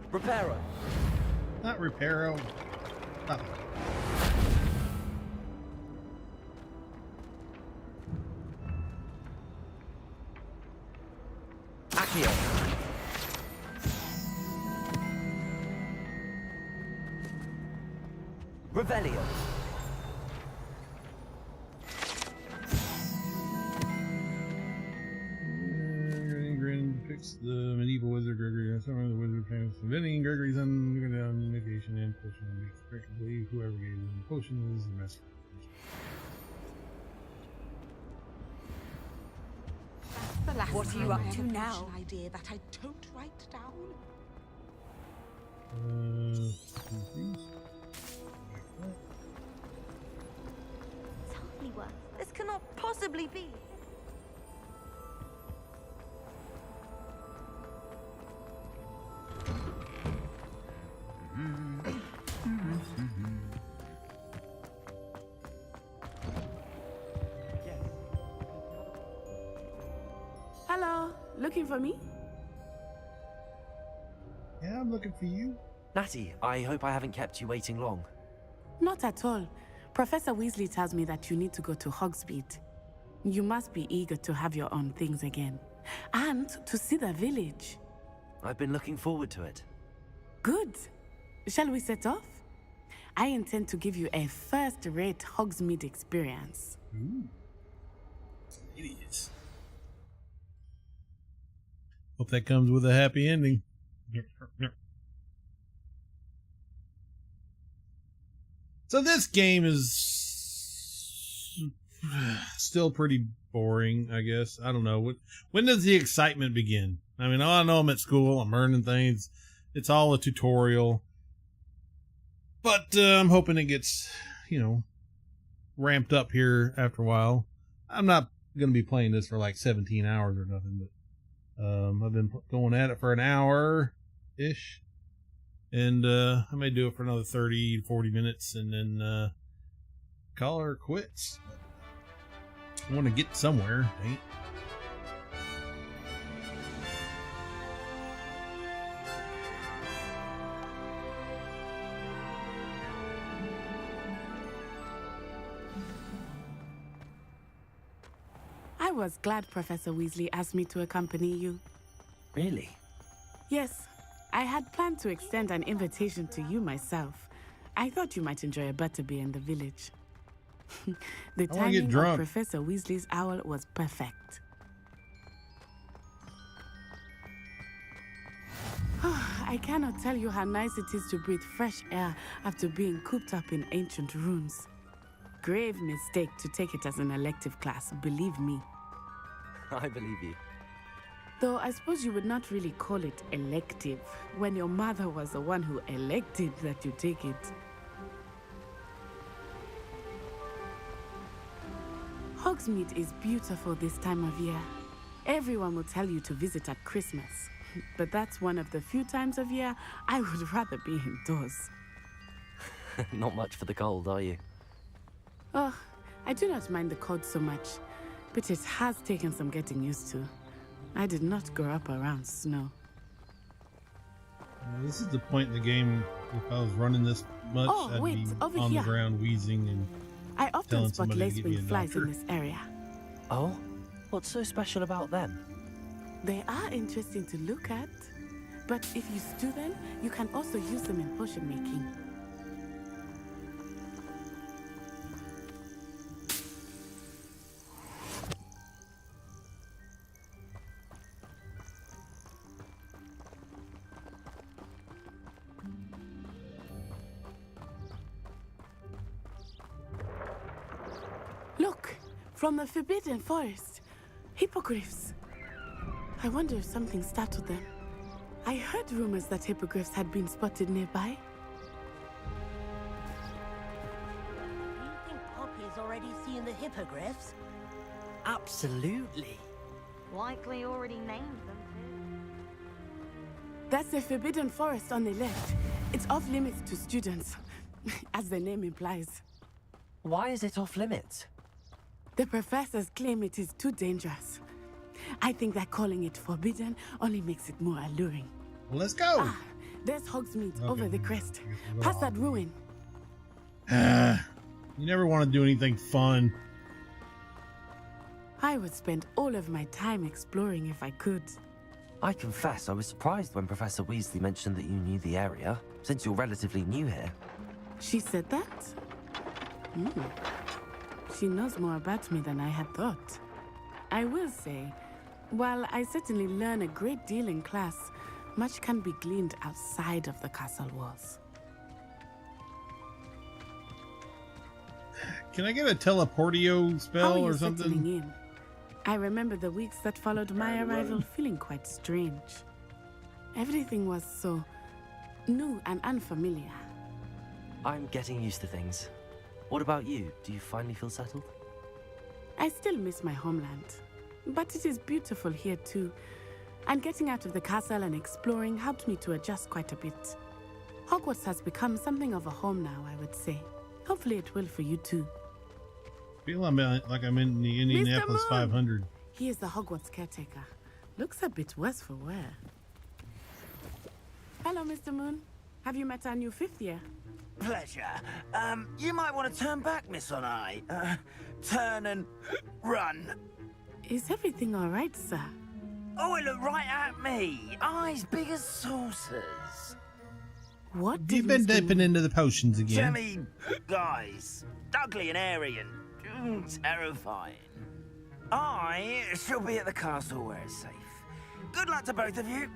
Reparo. Not Reparo. Stop it. Accio. Revelio. Grin picks the medieval wizard Gregory. Some of the wizard famous inventing Gregory's on negation and potion makes Gregory believe whoever gave him the potion is the master. What are you up to now? Idea that I don't write down. Please. It's hardly worth. This cannot possibly be. Hello, looking for me? Yeah, I'm looking for you. Natty, I hope I haven't kept you waiting long. Not at all. Professor Weasley tells me that you need to go to Hogsmeade. You must be eager to have your own things again. And to see the village. I've been looking forward to it. Good. Shall we set off? I intend to give you a first-rate Hogsmeade experience. Ooh. Idiots. Hope that comes with a happy ending. So this game is still pretty boring, I guess. I don't know. When does the excitement begin? I mean, I know I'm at school. I'm learning things. It's all a tutorial. But I'm hoping it gets, ramped up here after a while. I'm not going to be playing this for like 17 hours or nothing, but I've been going at it for an hour-ish. And I may do it for another 30 to 40 minutes and then call her quits. I want to get somewhere, ain't? I was glad Professor Weasley asked me to accompany you. Really? Yes, I had planned to extend an invitation to you myself. I thought you might enjoy a butterbeer in the village. The timing of Professor Weasley's owl was perfect. I cannot tell you how nice it is to breathe fresh air after being cooped up in ancient rooms. grave mistake to take it as an elective class, believe me. I believe you. Though I suppose you would not really call it elective when your mother was the one who elected that you take it. Hogsmeade is beautiful this time of year. Everyone will tell you to visit at Christmas, but that's one of the few times of year I would rather be indoors. Not much for the cold, are you? Oh, I do not mind the cold so much, but it has taken some getting used to. I did not grow up around snow. This is the point in the game, if I was running this much, I'd be over on here. the ground wheezing and I often telling spot somebody to give me a lacewing flies in doctor. this area. Oh? What's so special about them? They are interesting to look at, but if you stew them, you can also use them in potion making. Look, from the Forbidden Forest, hippogriffs. I wonder if something startled them. I heard rumors that hippogriffs had been spotted nearby. You think Poppy's already seen the hippogriffs? Absolutely. Likely already named them too. That's the Forbidden Forest on the left. It's off limits to students, as the name implies. Why is it off limits? The professors claim it is too dangerous. I think that calling it forbidden only makes it more alluring. Well, let's go. Ah, there's Hogsmeade Okay. over the crest. Past that ruin. You never want to do anything fun. I would spend all of my time exploring if I could. I confess I was surprised when Professor Weasley mentioned that you knew the area, since you're relatively new here. She said that? She knows more about me than I had thought. I will say, while I certainly learn a great deal in class, much can be gleaned outside of the castle walls. Can I get a teleportio How spell are you or settling something? in? I remember the weeks that followed my arrival feeling quite strange. Everything was so new and unfamiliar. I'm getting used to things. What about you? Do you finally feel settled? I still miss my homeland, but it is beautiful here too. And getting out of the castle and exploring helped me to adjust quite a bit. Hogwarts has become something of a home now, I would say. Hopefully it will for you too. Feel like I'm in the Indianapolis Moon! 500. He is the Hogwarts caretaker. Looks a bit worse for wear. Hello, Mr. Moon. Have you met our new fifth year? Pleasure. You might want to turn back, Miss Onai. Turn and run. Is everything all right, sir? Oh, it looked right at me. Eyes big as saucers. What You've been dipping into the potions again. Jemmy guys. Ugly and airy and terrifying. I shall be at the castle where it's safe. Good luck to both of you.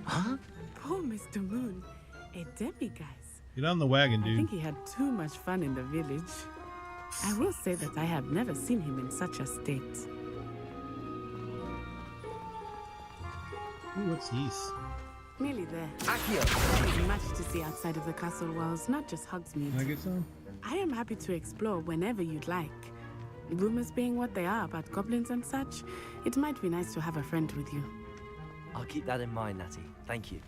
Huh? Poor Mr. Moon. A demi-guise. Get on the wagon, I dude. think he had too much fun in the village. I will say that I have never seen him in such a state. Ooh, what's this? Nearly there. Accio. There's much to see outside of the castle walls, not just Hogsmeade. Can I get some? I am happy to explore whenever you'd like. Rumors being what they are about goblins and such, it might be nice to have a friend with you. I'll keep that in mind, Natty. Thank you.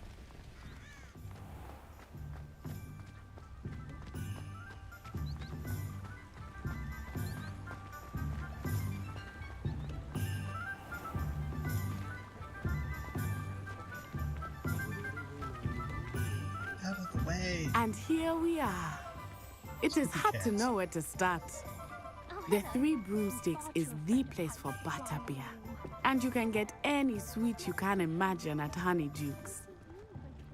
Out of the way. And here we are. It is hard to know where to start. The Three Broomsticks is the place for butterbeer. And you can get any sweet you can imagine at Honeydukes.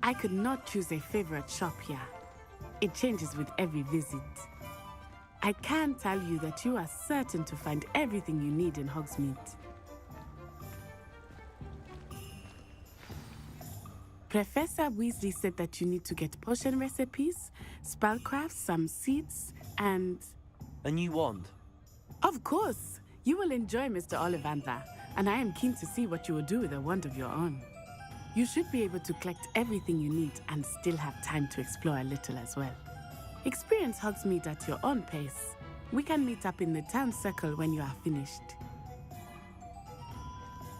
I could not choose a favorite shop here. It changes with every visit. I can tell you that you are certain to find everything you need in Hogsmeade. Professor Weasley said that you need to get potion recipes, spellcrafts, some seeds, And... A new wand? Of course! You will enjoy Mr. Ollivander, and I am keen to see what you will do with a wand of your own. You should be able to collect everything you need and still have time to explore a little as well. Experience Hogsmeade at your own pace. We can meet up in the town circle when you are finished.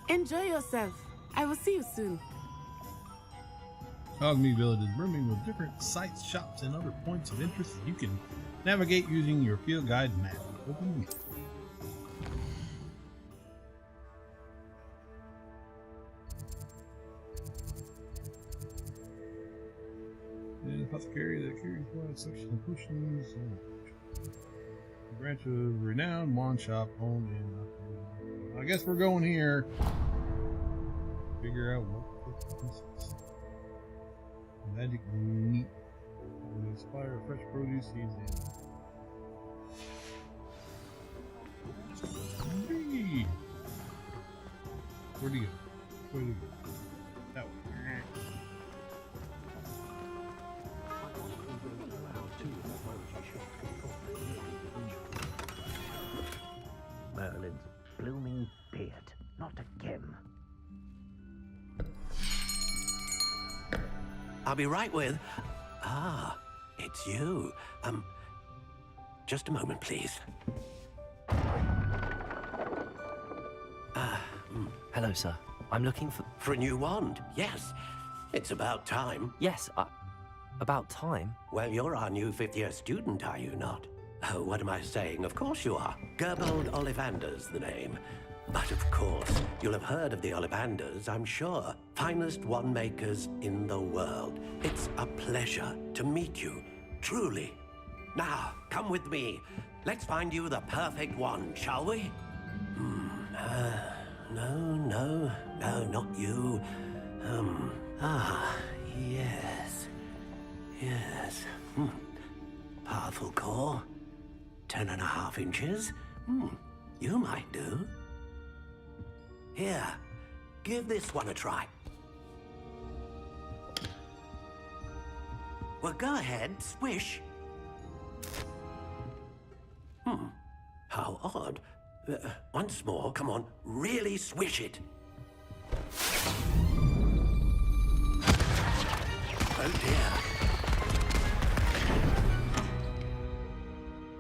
Enjoy yourself. I will see you soon. Hogsmeade Village is brimming with different sites, shops, and other points of interest that you can navigate using your field guide map. Open it. And apothecary that carries wide section of potions. A branch of renowned wand shop owned in. I guess we're going here. Figure out what this is. Magic meat. Inspire fresh produce seeds in. Where'd he go? Where'd he go? That way. Merlin's blooming beard. Not again. I'll be right with... Ah, it's you. Just a moment, please. Hello, sir. I'm looking for... For a new wand, yes. It's about time. Yes, about time? Well, you're our new fifth-year student, are you not? Oh, what am I saying? Of course you are. Gerbold Ollivander's the name. But of course, you'll have heard of the Ollivanders, I'm sure. Finest wand makers in the world. It's a pleasure to meet you, truly. Now, come with me. Let's find you the perfect wand, shall we? No, not you. Yes. Powerful core. 10.5 inches. You might do. Here, give this one a try. Well, go ahead, swish. How odd. Once more, come on, really swish it. Oh dear.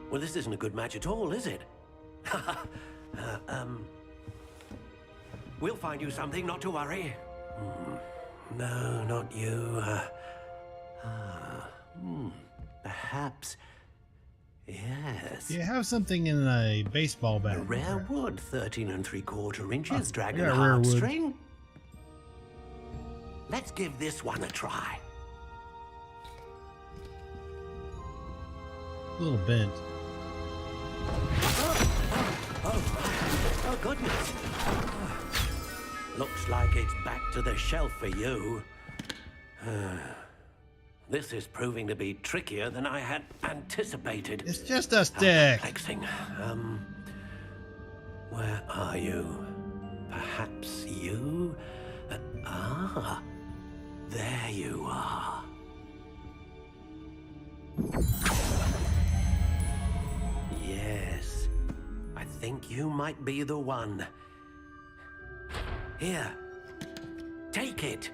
Well, this isn't a good match at all, is it? We'll find you something, not to worry. No, not you. Perhaps. Yes. You have something in a baseball bat. A rare wood, 13 3/4 inches, dragon yeah, rare wood. heartstring. Let's give this one a try. A little bent. Oh, goodness. Looks like it's back to the shelf for you. This is proving to be trickier than I had anticipated. It's just a stick. Perplexing. Where are you? Perhaps you? There you are. Yes, I think you might be the one. Here, take it.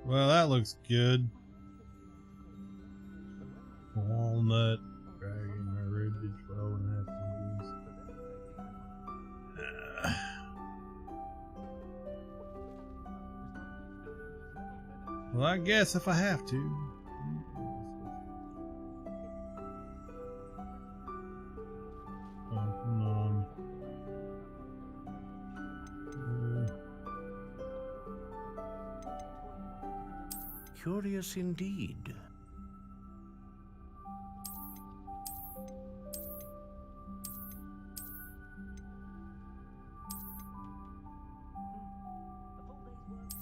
Well, that looks good. Walnut, dragon, heritage, flow, and well, I guess if I have to. Hold on. Curious indeed.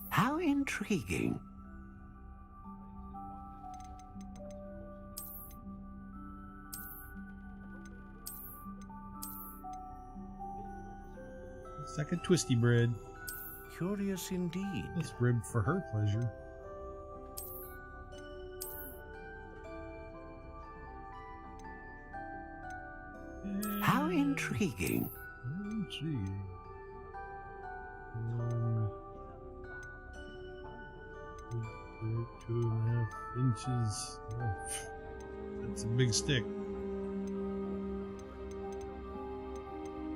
How intriguing. It's like a twisty bread. Curious indeed. It's ribbed for her pleasure. How intriguing. Intriguing. 2.5 inches. That's a big stick. I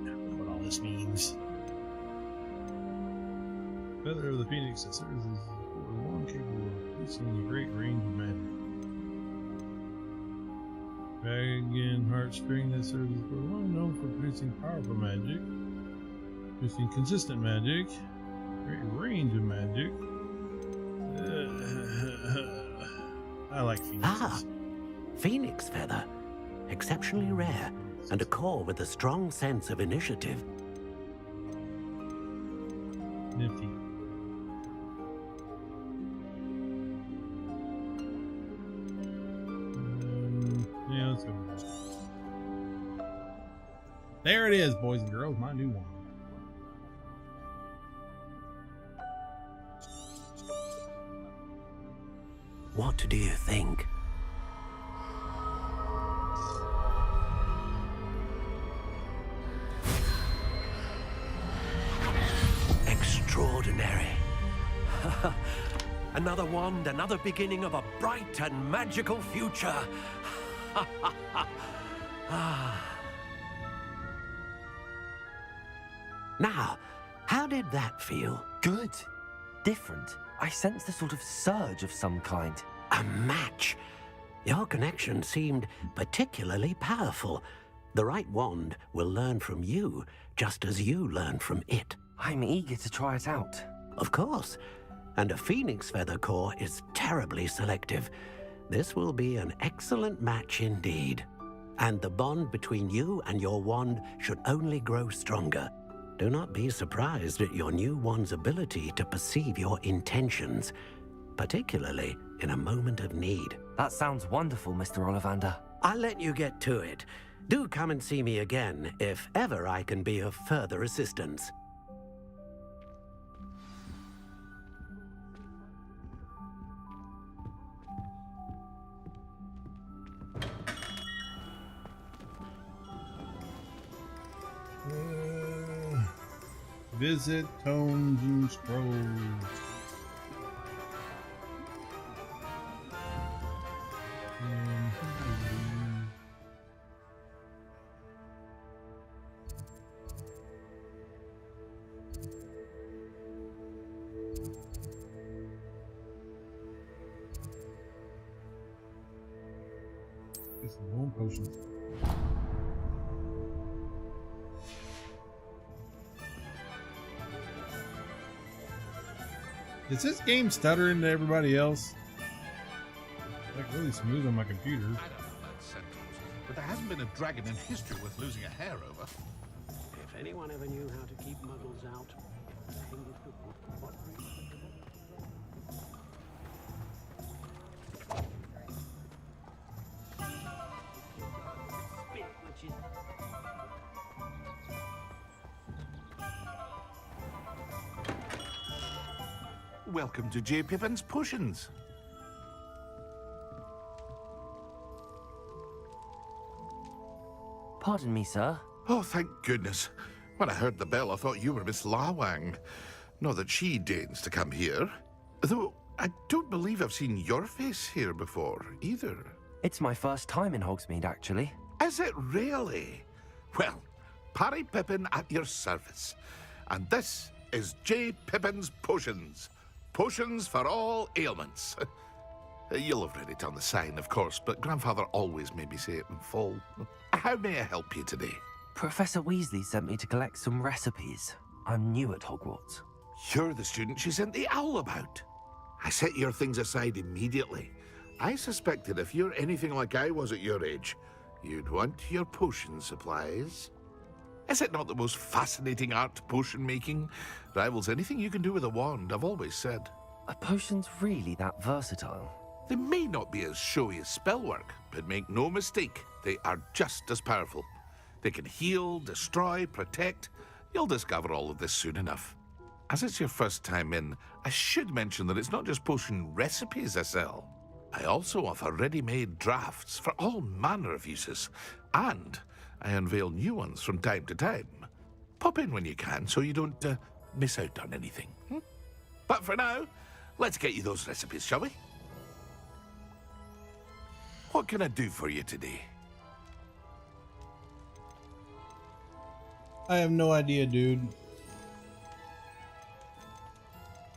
don't know what all this means. Feather of the Phoenix that serves as a wand capable of producing a great range of magic. Bag and heartstring that serves as a wand known for producing powerful magic, producing consistent magic, great range of magic. I like phoenixes. Ah, phoenix feather. Exceptionally rare, and a core with a strong sense of initiative. Nifty. Yeah, let's go. There it is, boys and girls, my new one. What do you think? Extraordinary. Another wand, another beginning of a bright and magical future. Now, how did that feel? Good. Different. I sensed a sort of surge of some kind. A match. Your connection seemed particularly powerful. The right wand will learn from you, just as you learn from it. I'm eager to try it out. Of course. And a phoenix feather core is terribly selective. This will be an excellent match indeed. And the bond between you and your wand should only grow stronger. Do not be surprised at your new wand's ability to perceive your intentions, particularly in a moment of need. That sounds wonderful, Mr. Ollivander. I'll let you get to it. Do come and see me again if ever I can be of further assistance. Visit Tomes and Scrolls. Get some more potions. Is this game stuttering to everybody else? Like really smooth on my computer. I don't know about Centaurs, but there hasn't been a dragon in history worth losing a hair over. If anyone ever knew how to keep muggles out, Welcome to J. Pippin's Potions. Pardon me, sir. Oh, thank goodness. When I heard the bell, I thought you were Miss Lawang. Not that she deigns to come here. Though, I don't believe I've seen your face here before, either. It's my first time in Hogsmeade, actually. Is it really? Well, Parry Pippin at your service. And this is J. Pippin's Potions. Potions for all ailments. You'll have read it on the sign, of course, but Grandfather always made me say it in full. How may I help you today? Professor Weasley sent me to collect some recipes. I'm new at Hogwarts. You're the student she sent the owl about. I set your things aside immediately. I suspected if you're anything like I was at your age, you'd want your potion supplies. Is it not the most fascinating art, potion making? Rivals anything you can do with a wand, I've always said. Are potions really that versatile? They may not be as showy as spellwork, but make no mistake, they are just as powerful. They can heal, destroy, protect. You'll discover all of this soon enough. As it's your first time in, I should mention that it's not just potion recipes I sell. I also offer ready-made drafts for all manner of uses, and I unveil new ones from time to time. Pop in when you can so you don't miss out on anything. But for now, let's get you those recipes, shall we? What can I do for you today? I have no idea, dude.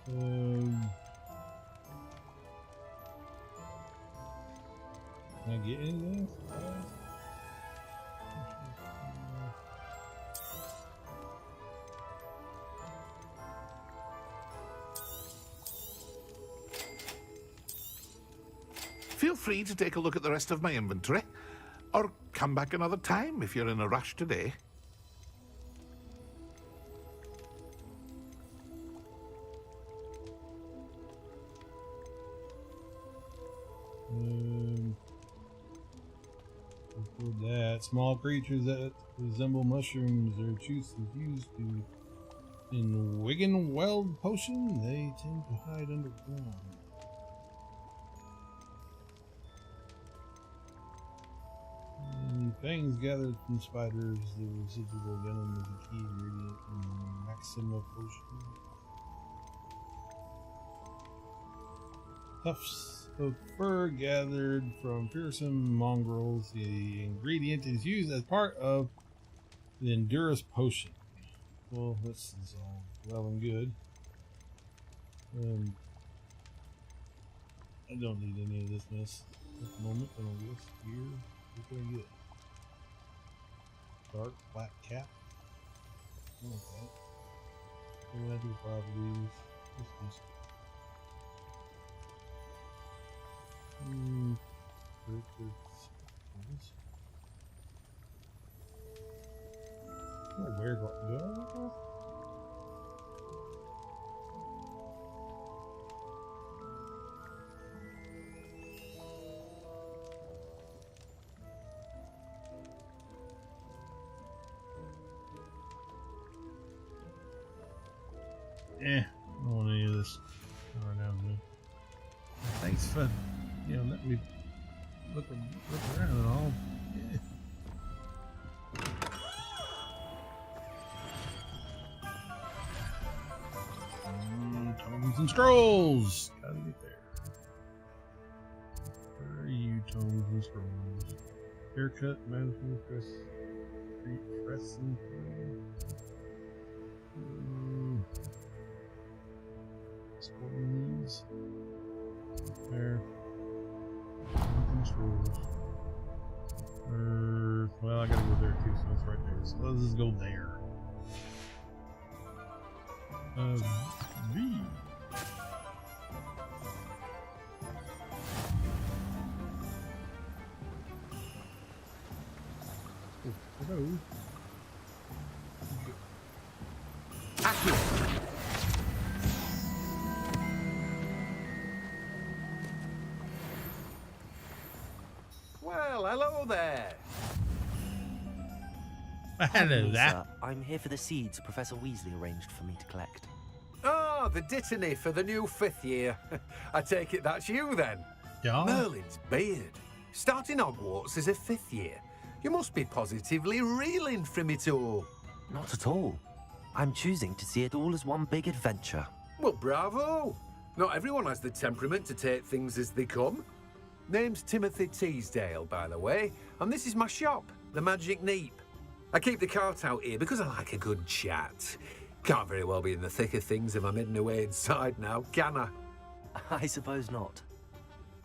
Can I get anything? Feel free to take a look at the rest of my inventory, or come back another time if you're in a rush today. Before that, small creatures that resemble mushrooms or juices used to in Wigan Weld potion. They tend to hide underground. Fangs gathered from spiders. The residual venom is a key ingredient in Maxima potion. Tufts of fur gathered from fearsome mongrels. The ingredient is used as part of the Endurance potion. Well, this is all well and good. I don't need any of this mess at the moment, but I guess here, what can I get? Dark black cap. Okay. Elemental properties. This is where do I go? I don't want any of this right now. Thanks for, let me look around and all. Yeah. Tomes and scrolls. Gotta get there. Where are you, tomes and scrolls? Haircut, management, dress, dressing. Scrolls. There. Scrolls. Well, I gotta go there too, so it's right there. So let's just go there. V. Hello. Well, hello there. Hello there. I'm here for the seeds Professor Weasley arranged for me to collect. Ah, the dittany for the new 5th year. I take it that's you then. Yeah. Merlin's beard. Starting Hogwarts as a 5th year. You must be positively reeling from it all. Not at all. I'm choosing to see it all as one big adventure. Well, bravo. Not everyone has the temperament to take things as they come. Name's Timothy Teasdale, by the way, and this is my shop, the Magic Neep. I keep the cart out here because I like a good chat. Can't very well be in the thick of things if I'm hidden away inside now, can I? I suppose not.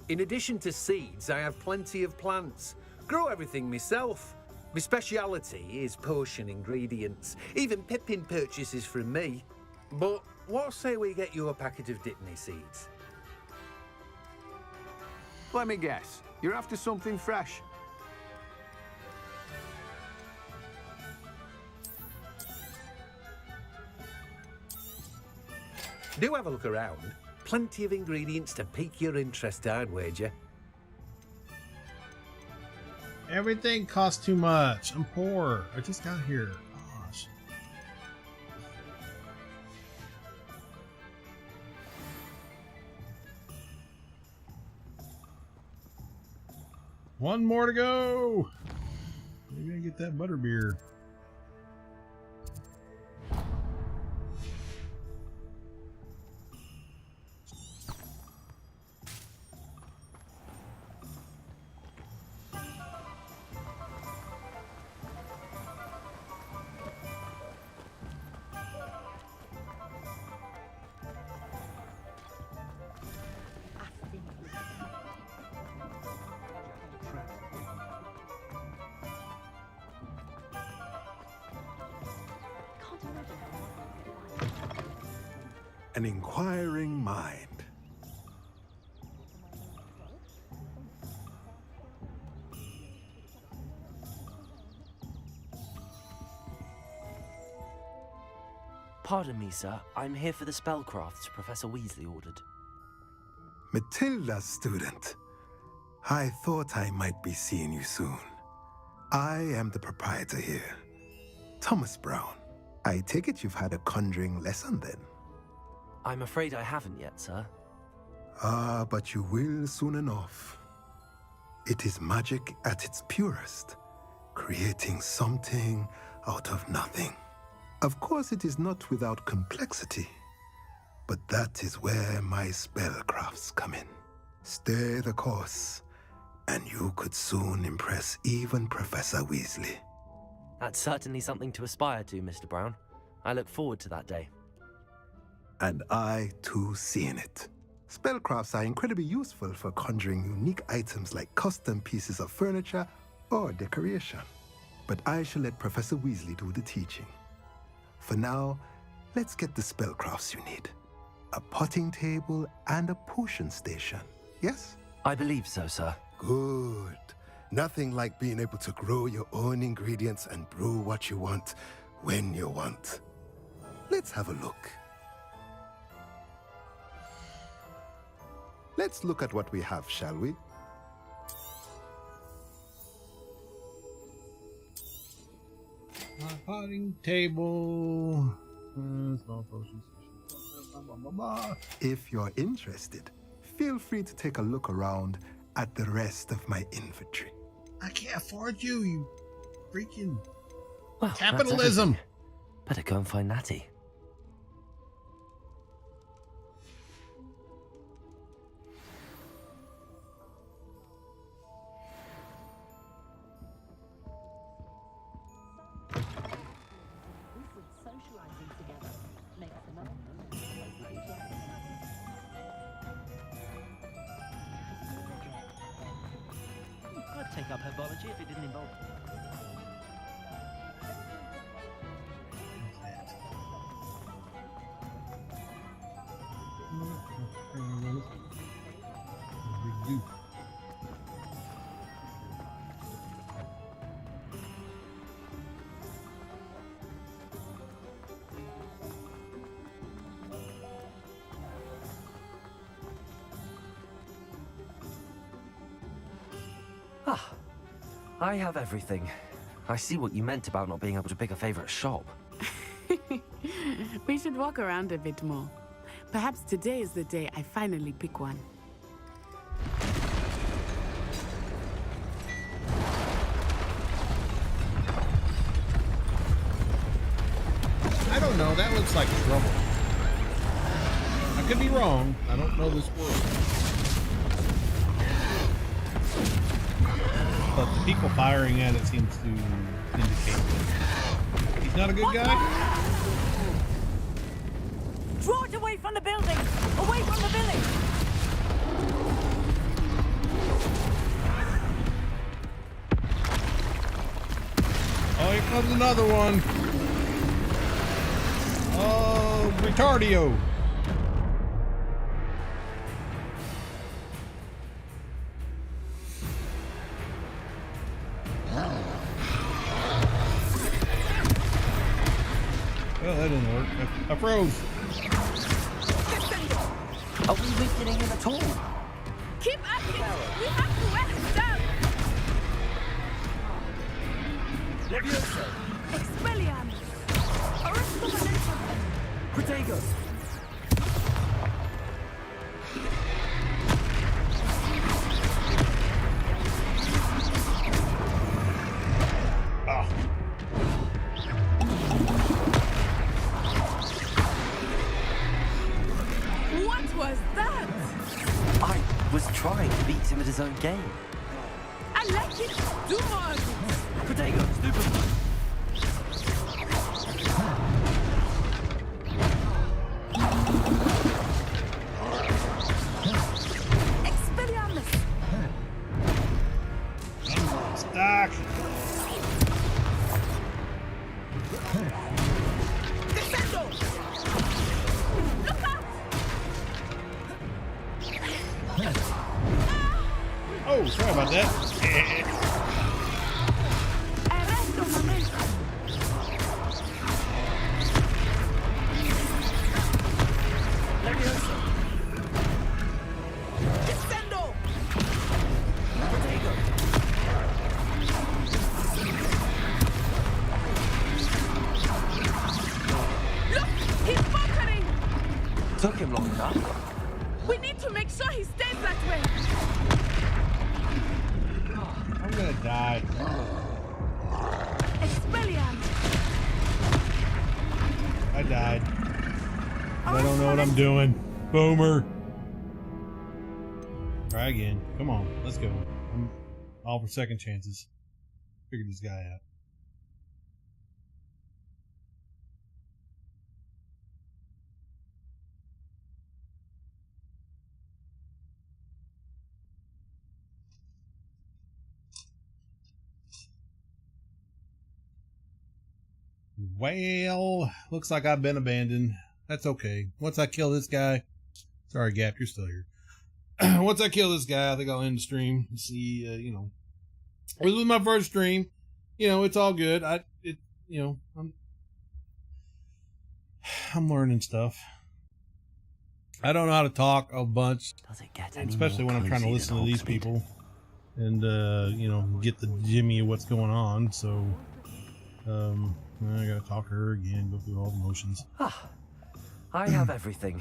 In addition to seeds, I have plenty of plants. Grow everything myself. My speciality is potion ingredients. Even Pippin purchases from me. But what say we get you a packet of Dittany seeds? Let me guess. You're after something fresh. Do have a look around. Plenty of ingredients to pique your interest, I'd wager. Everything costs too much. I'm poor. I just got here. Gosh. One more to go. Maybe I get that butterbeer. An inquiring mind. Pardon me, sir. I'm here for the spellcrafts Professor Weasley ordered. Matilda, student. I thought I might be seeing you soon. I am the proprietor here, Thomas Brown. I take it you've had a conjuring lesson then? I'm afraid I haven't yet, sir. Ah, but you will soon enough. It is magic at its purest, creating something out of nothing. Of course, it is not without complexity, but that is where my spellcrafts come in. Stay the course, and you could soon impress even Professor Weasley. That's certainly something to aspire to, Mr. Brown. I look forward to that day. And I, too, seeing it. Spellcrafts are incredibly useful for conjuring unique items like custom pieces of furniture or decoration. But I shall let Professor Weasley do the teaching. For now, let's get the spellcrafts you need. A potting table and a potion station, yes? I believe so, sir. Good. Nothing like being able to grow your own ingredients and brew what you want when you want. Let's have a look. Let's look at what we have, shall we? Potting table. Small potions. Blah, blah, blah. If you're interested, feel free to take a look around at the rest of my inventory. I can't afford you, you freaking Well, capitalism. Better go and find Natty. I'd take up herbology if it didn't involve. Ah, I have everything. I see what you meant about not being able to pick a favorite shop. We should walk around a bit more. Perhaps today is the day I finally pick one. I don't know. That looks like trouble. I could be wrong. I don't know this world. But the people firing at it seems to indicate that he's not a good guy. Draw it away from the building! Away from the village! Oh, here comes another one. Oh, retardio. Well, that didn't work. I froze. Are we weakening him at all? Keep at it! We have to wear him down! Leviosa! Expelliarmus! Arrest Protego! his own game. I like it. Do more. Protego, stupid. Expelliarmus. Stuck. Descendo. Look out. Oh, sorry about that. Arresto momento. Leviosa. Descendo. Protego. Look, he's faltering. Took him long enough. We need to make sure he stays that way. I'm gonna die. Expelliarmus. I died. I don't know what I'm doing. Boomer. Try again. Come on, let's go. I'm all for second chances. Figure this guy out. Well, looks like I've been abandoned. That's okay. Once I kill this guy, sorry, Gap, you're still here. Once I kill this guy, I think I'll end the stream. See, you know, this was my first stream. You know, it's all good. I'm learning stuff. I don't know how to talk a bunch, Does it get any especially more when I'm trying to cozy listen than to these Hogsmeade? people and you know, get the jimmy of what's going on. So, I gotta talk to her again, go through all the motions. I have everything.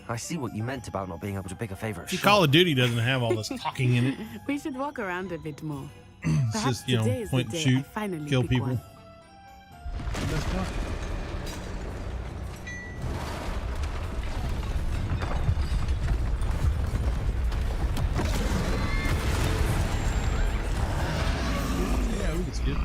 I see what you meant about not being able to pick a favorite See, shot. Call of Duty doesn't have all this talking in it. We should walk around a bit more. It's Perhaps just, you know, today is point the and day I shoot, finally kill pick people. one. That's fun. Yeah, we can skip.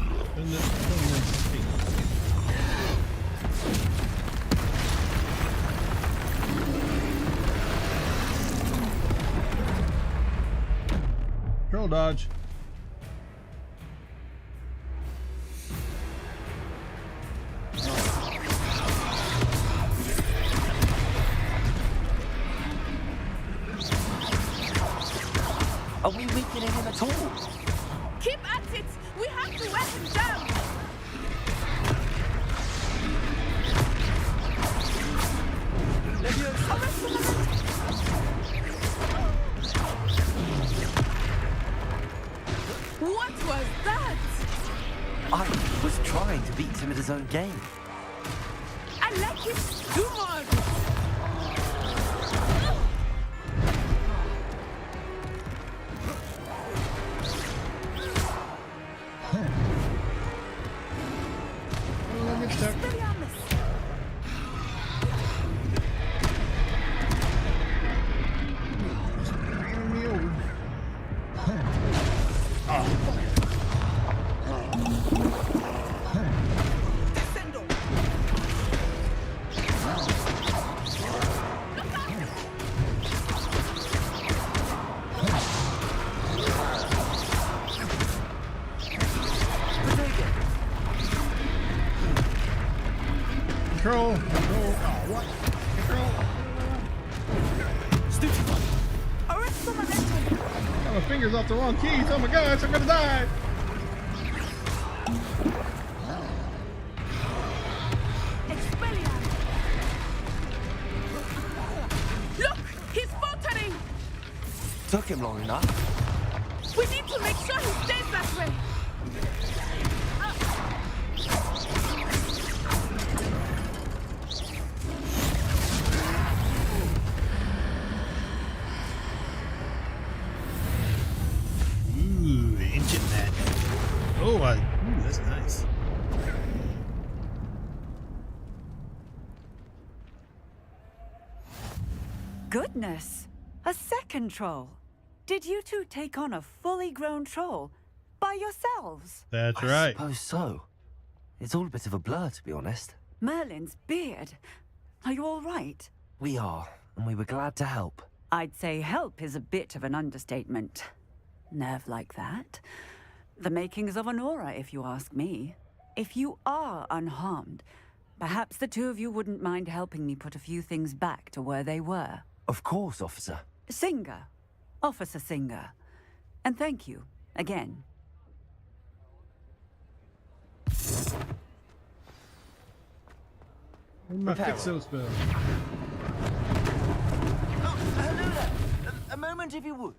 Troll dodge. Are we weakening him at all? Keep at it. We have to wear him down. What was that? I was trying to beat him at his own game. I like it. Do more. Control. Control. Oh, what? Control. Got my fingers off the wrong keys. Oh my gosh, I'm gonna die. Look, he's faltering. Took him long enough. We need to make sure he stays that way. Ooh, ancient magic. Oh, ooh, that's nice. Goodness, a second troll. Did you two take on a fully grown troll by yourselves? That's I right. suppose so. It's all a bit of a blur, to be honest. Merlin's beard. Are you all right? We are, and we were glad to help. I'd say help is a bit of an understatement. Nerve like that. The makings of an aura, if you ask me. If you are unharmed, perhaps the two of you wouldn't mind helping me put a few things back to where they were. Of course, officer. Singer. Officer Singer. And thank you, again. My fixo spell. Oh, hello there. A moment, if you would.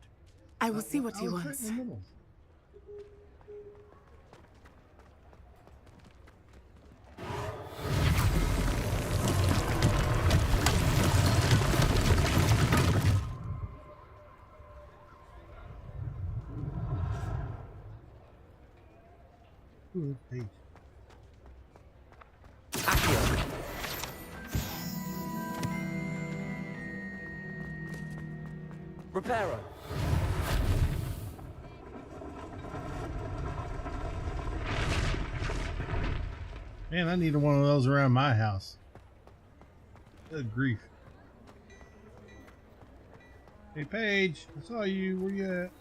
I will see what he wants. Ooh, page. Reparo. Man, I needed one of those around my house. Good grief. Hey, Paige, I saw you. Where you at?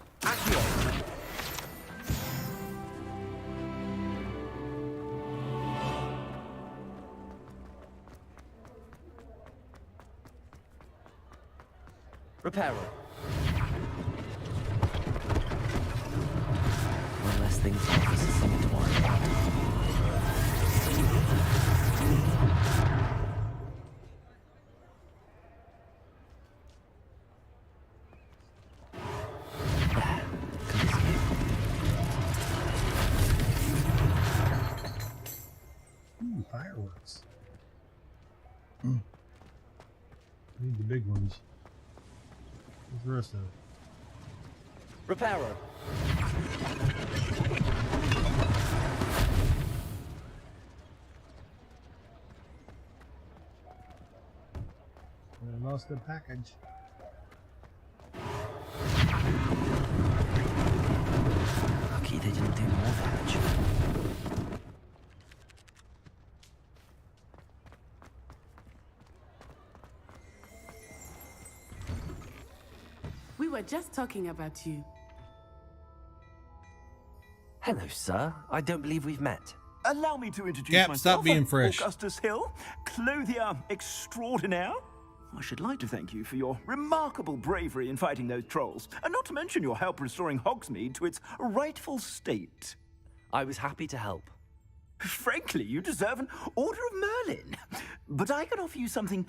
Reparo. One less thing for Officer Singer to worry about. Ooh, fireworks. Need the big ones. What's the rest of it? Reparo. I lost the package. Lucky they didn't do more damage. We were just talking about you. Hello, sir. I don't believe we've met. Allow me to introduce Cap, myself. stop being I'm fresh. Augustus Hill, clothier extraordinaire. I should like to thank you for your remarkable bravery in fighting those trolls, and not to mention your help restoring Hogsmeade to its rightful state. I was happy to help. Frankly, you deserve an Order of Merlin. But I can offer you something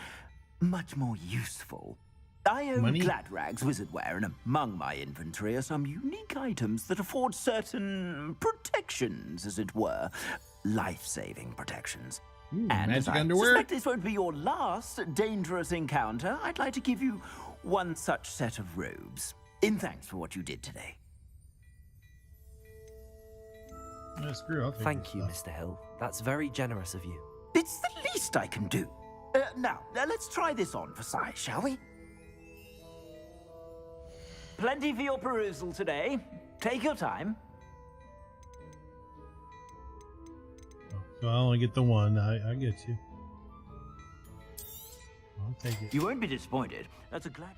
much more useful. I own Money? Gladrag's wizardware, and among my inventory are some unique items that afford certain protections, as it were. Life-saving protections. And as magic I underwear? suspect this won't be your last dangerous encounter, I'd like to give you one such set of robes, in thanks for what you did today. Yeah, screw it, I'll take Thank you, this stuff. Mr. Hill. That's very generous of you. It's the least I can do. Now, let's try this on for size, shall we? Plenty for your perusal today. Take your time. So I only get the one. I get you. I'll take it. You won't be disappointed. That's a glad.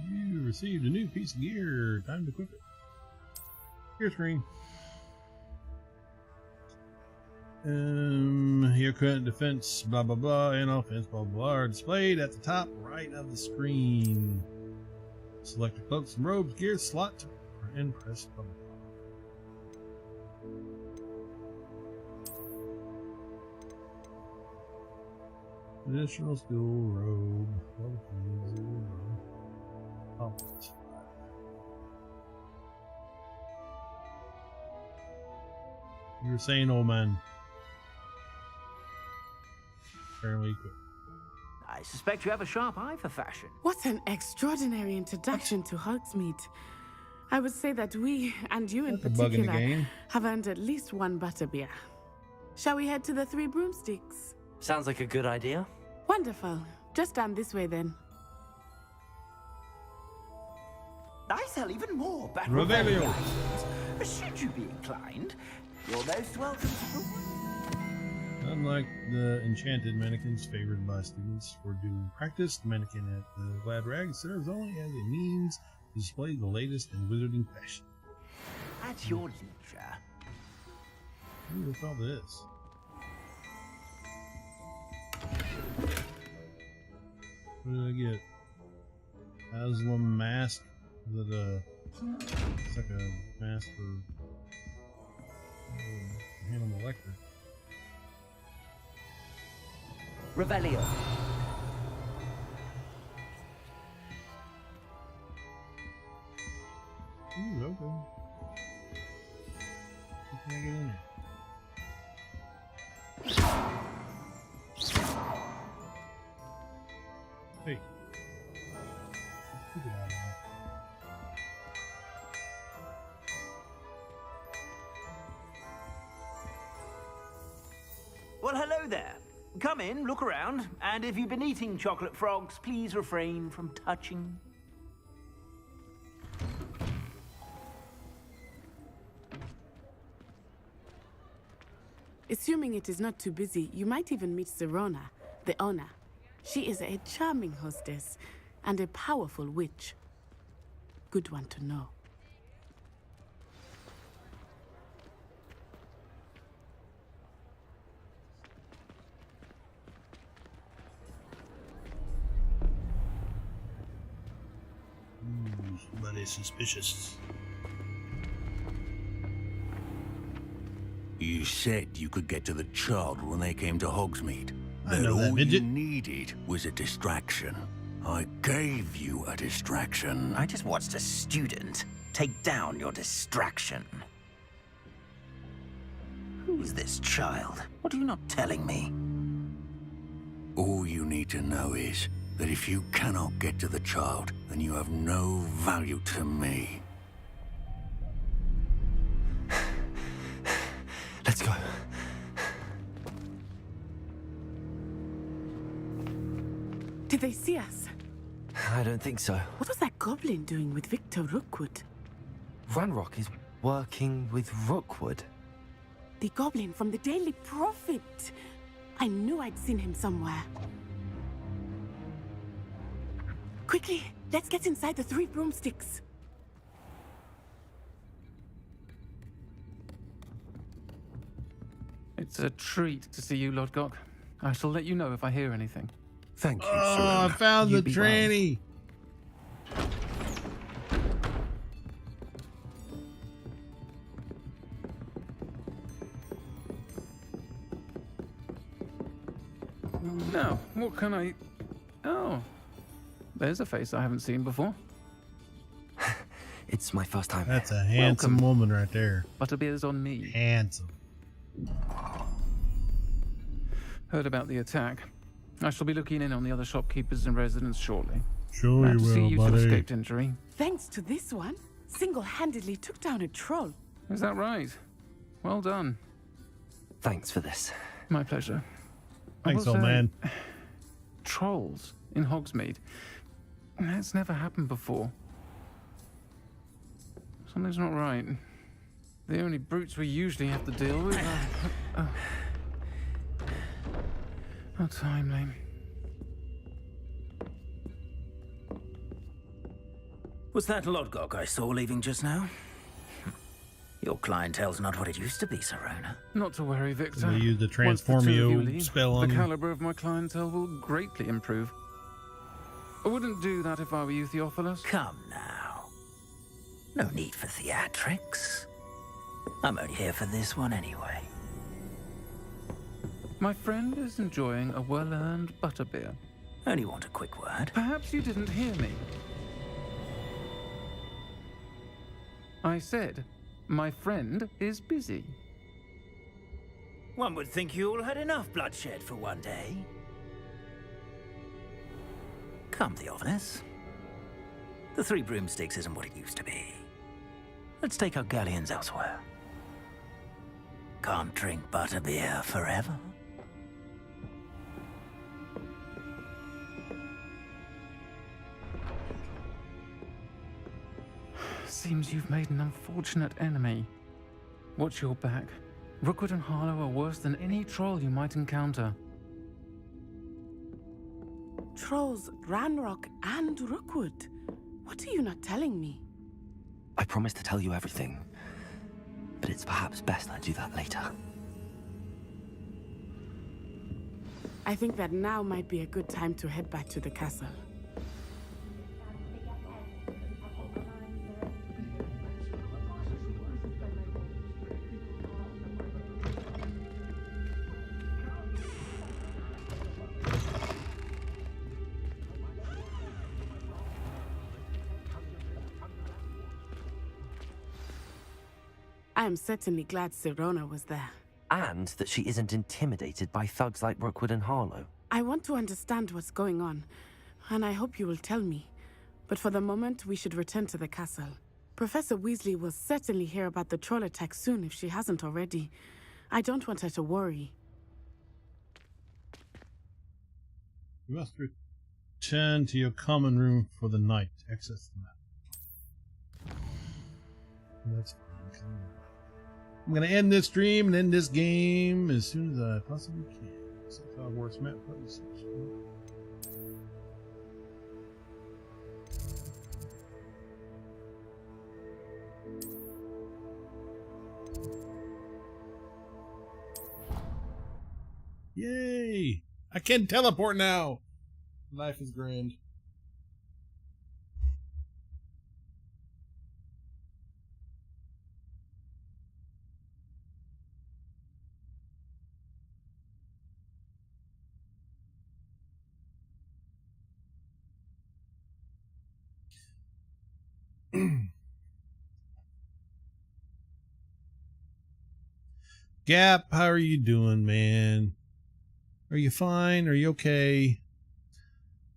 You received a new piece of gear. Time to equip it. Gear screen. Your current defense, blah blah blah, and offense, blah blah blah, are displayed at the top right of the screen. Select a cloaks and robes gear slot and press blah blah. Additional skill robe. Offense. You were saying, old man. Apparently equipped. I suspect you have a sharp eye for fashion. What an extraordinary introduction to Hogsmeade. I would say that we, and you in That's a bug in the particular, game. have earned at least one butterbeer. Shall we head to the Three Broomsticks? Sounds like a good idea. Wonderful. Just down this way then. I sell even more battle Revelio. items. Should you be inclined, you're most welcome to. Unlike the enchanted mannequins favored by students for doing practice, the mannequin at the Glad Rag serves only as a means to display the latest in wizarding fashion. At your leisure. Ooh, what's all this? What did I get? Aslam mask. Is it a? It's like a mask for Hannibal Lecter. Revelio. Ooh, okay. How can I get in there? Hey. Get out of here. Well, hello there. Come in, look around, and if you've been eating chocolate frogs, please refrain from touching. Assuming it is not too busy, you might even meet Serona, the owner. She is a charming hostess and a powerful witch. Good one to know. Somebody suspicious. You said you could get to the child when they came to Hogsmeade. I know that, all midget. you needed was a distraction. I gave you a distraction. I just watched a student take down your distraction. Who's this child? What are you not telling me? All you need to know is that if you cannot get to the child, then you have no value to me. Let's go. Did they see us? I don't think so. What was that goblin doing with Victor Rookwood? Ranrock is working with Rookwood. The goblin from the Daily Prophet. I knew I'd seen him somewhere. Quickly, let's get inside the 3 broomsticks. It's a treat to see you, Lodgok. I shall let you know if I hear anything. Thank you, Oh, I found the tranny. Now, what can I... Oh, there's a face I haven't seen before. It's my first time. That's a handsome woman right there. Butterbeer's on me. Handsome. Heard about the attack. I shall be looking in on the other shopkeepers and residents shortly. Sure Glad you to see will, you buddy. escaped injury. Thanks to this one, single-handedly took down a troll. Is that right? Well done. Thanks for this. My pleasure. Thanks, I will old say, man. Trolls in Hogsmeade. That's never happened before. Something's not right. The only brutes we usually have to deal with are... How timely. Was that Lodgok I saw leaving just now? Your clientele's not what it used to be, Serona. Not to worry, Victor. They used the Once the two of you Transformio leave, spell on the you. caliber of my clientele will greatly improve. I wouldn't do that if I were you, Theophilus. Come now. No need for theatrics. I'm only here for this one anyway. My friend is enjoying a well-earned butterbeer. Only want a quick word. Perhaps you didn't hear me. I said, my friend is busy. One would think you all had enough bloodshed for one day. Come, Theophilus. The 3 broomsticks isn't what it used to be. Let's take our galleons elsewhere. Can't drink butterbeer forever. Seems you've made an unfortunate enemy. Watch your back. Rookwood and Harlow are worse than any troll you might encounter. Trolls, Ranrock, and Rookwood. What are you not telling me? I promised to tell you everything, but it's perhaps best I do that later. I think that now might be a good time to head back to the castle. I am certainly glad Sirona was there. And that she isn't intimidated by thugs like Rookwood and Harlow. I want to understand what's going on, and I hope you will tell me. But for the moment, we should return to the castle. Professor Weasley will certainly hear about the troll attack soon if she hasn't already. I don't want her to worry. You must return to your common room for the night. Access the map. That's fine. I'm going to end this stream and end this game as soon as I possibly can. Hogwarts map. Yay! I can teleport now! Life is grand. Gap, how are you doing, man? Are you fine? Are you okay?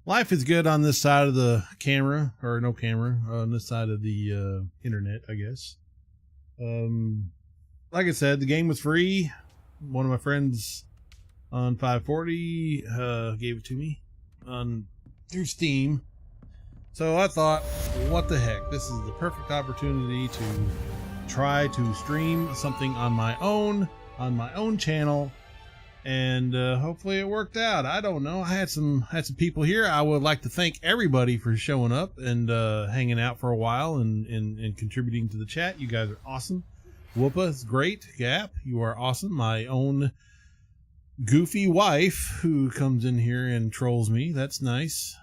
Life is good on this side of the camera, or no camera, on this side of the internet, I guess. Like I said, the game was free. One of my friends on 540 gave it to me through Steam. So I thought, what the heck? This is the perfect opportunity to try to stream something on my own channel, and hopefully it worked out. I don't know. I had some people here. I would like to thank everybody for showing up and hanging out for a while and contributing to the chat. You guys are awesome. Whoopa is great. Gap, you are awesome. My own goofy wife who comes in here and trolls me. That's nice.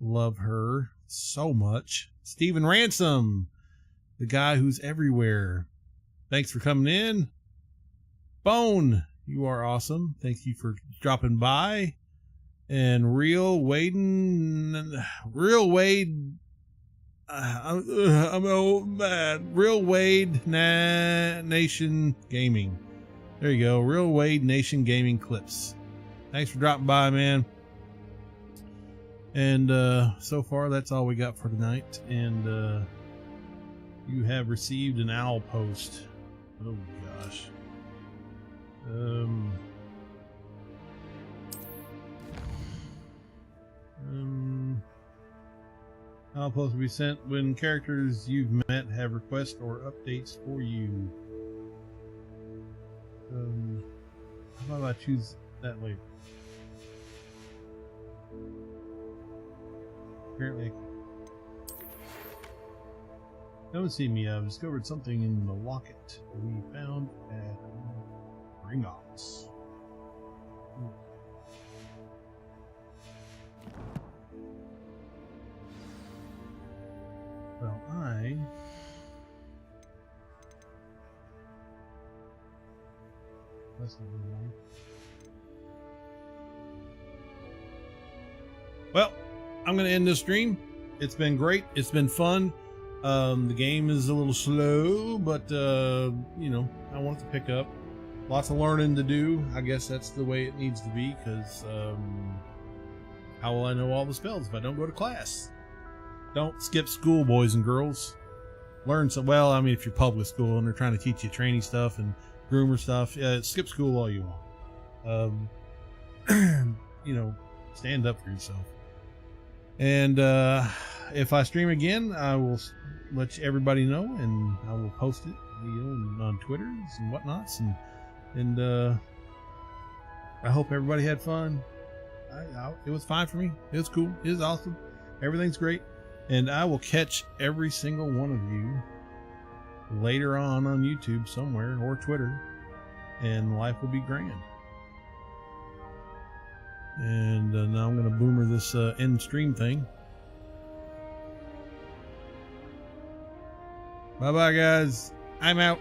Love her so much. Stephen Ransom, the guy who's everywhere. Thanks for coming in. Bone, you are awesome. Thank you for dropping by. And Real Wade, I'm an old man. Real Wade Nation Gaming. There you go. Real Wade Nation Gaming Clips. Thanks for dropping by, man. And so far, that's all we got for tonight. And you have received an owl post. Oh gosh. Owl post will be sent when characters you've met have requests or updates for you. How about I choose that later? Apparently, come and see me. I've discovered something in the locket we found at Gringotts. Well, that's not really long. Well, I'm going to end this stream. It's been great. It's been fun. The game is a little slow, but, you know, I want it to pick up. Lots of learning to do. I guess that's the way it needs to be, because how will I know all the spells if I don't go to class? Don't skip school, boys and girls. Learn some. Well, I mean, if you're public school and they're trying to teach you training stuff and groomer stuff, yeah, skip school all you want. You know, stand up for yourself. And if I stream again, I will let everybody know, and I will post it, on Twitter and whatnots, and I hope everybody had fun. It was fine for me. It was cool. It was awesome. Everything's great, and I will catch every single one of you later on YouTube somewhere or Twitter, and life will be grand. And now I'm going to boomer this end stream thing. Bye bye, guys. I'm out.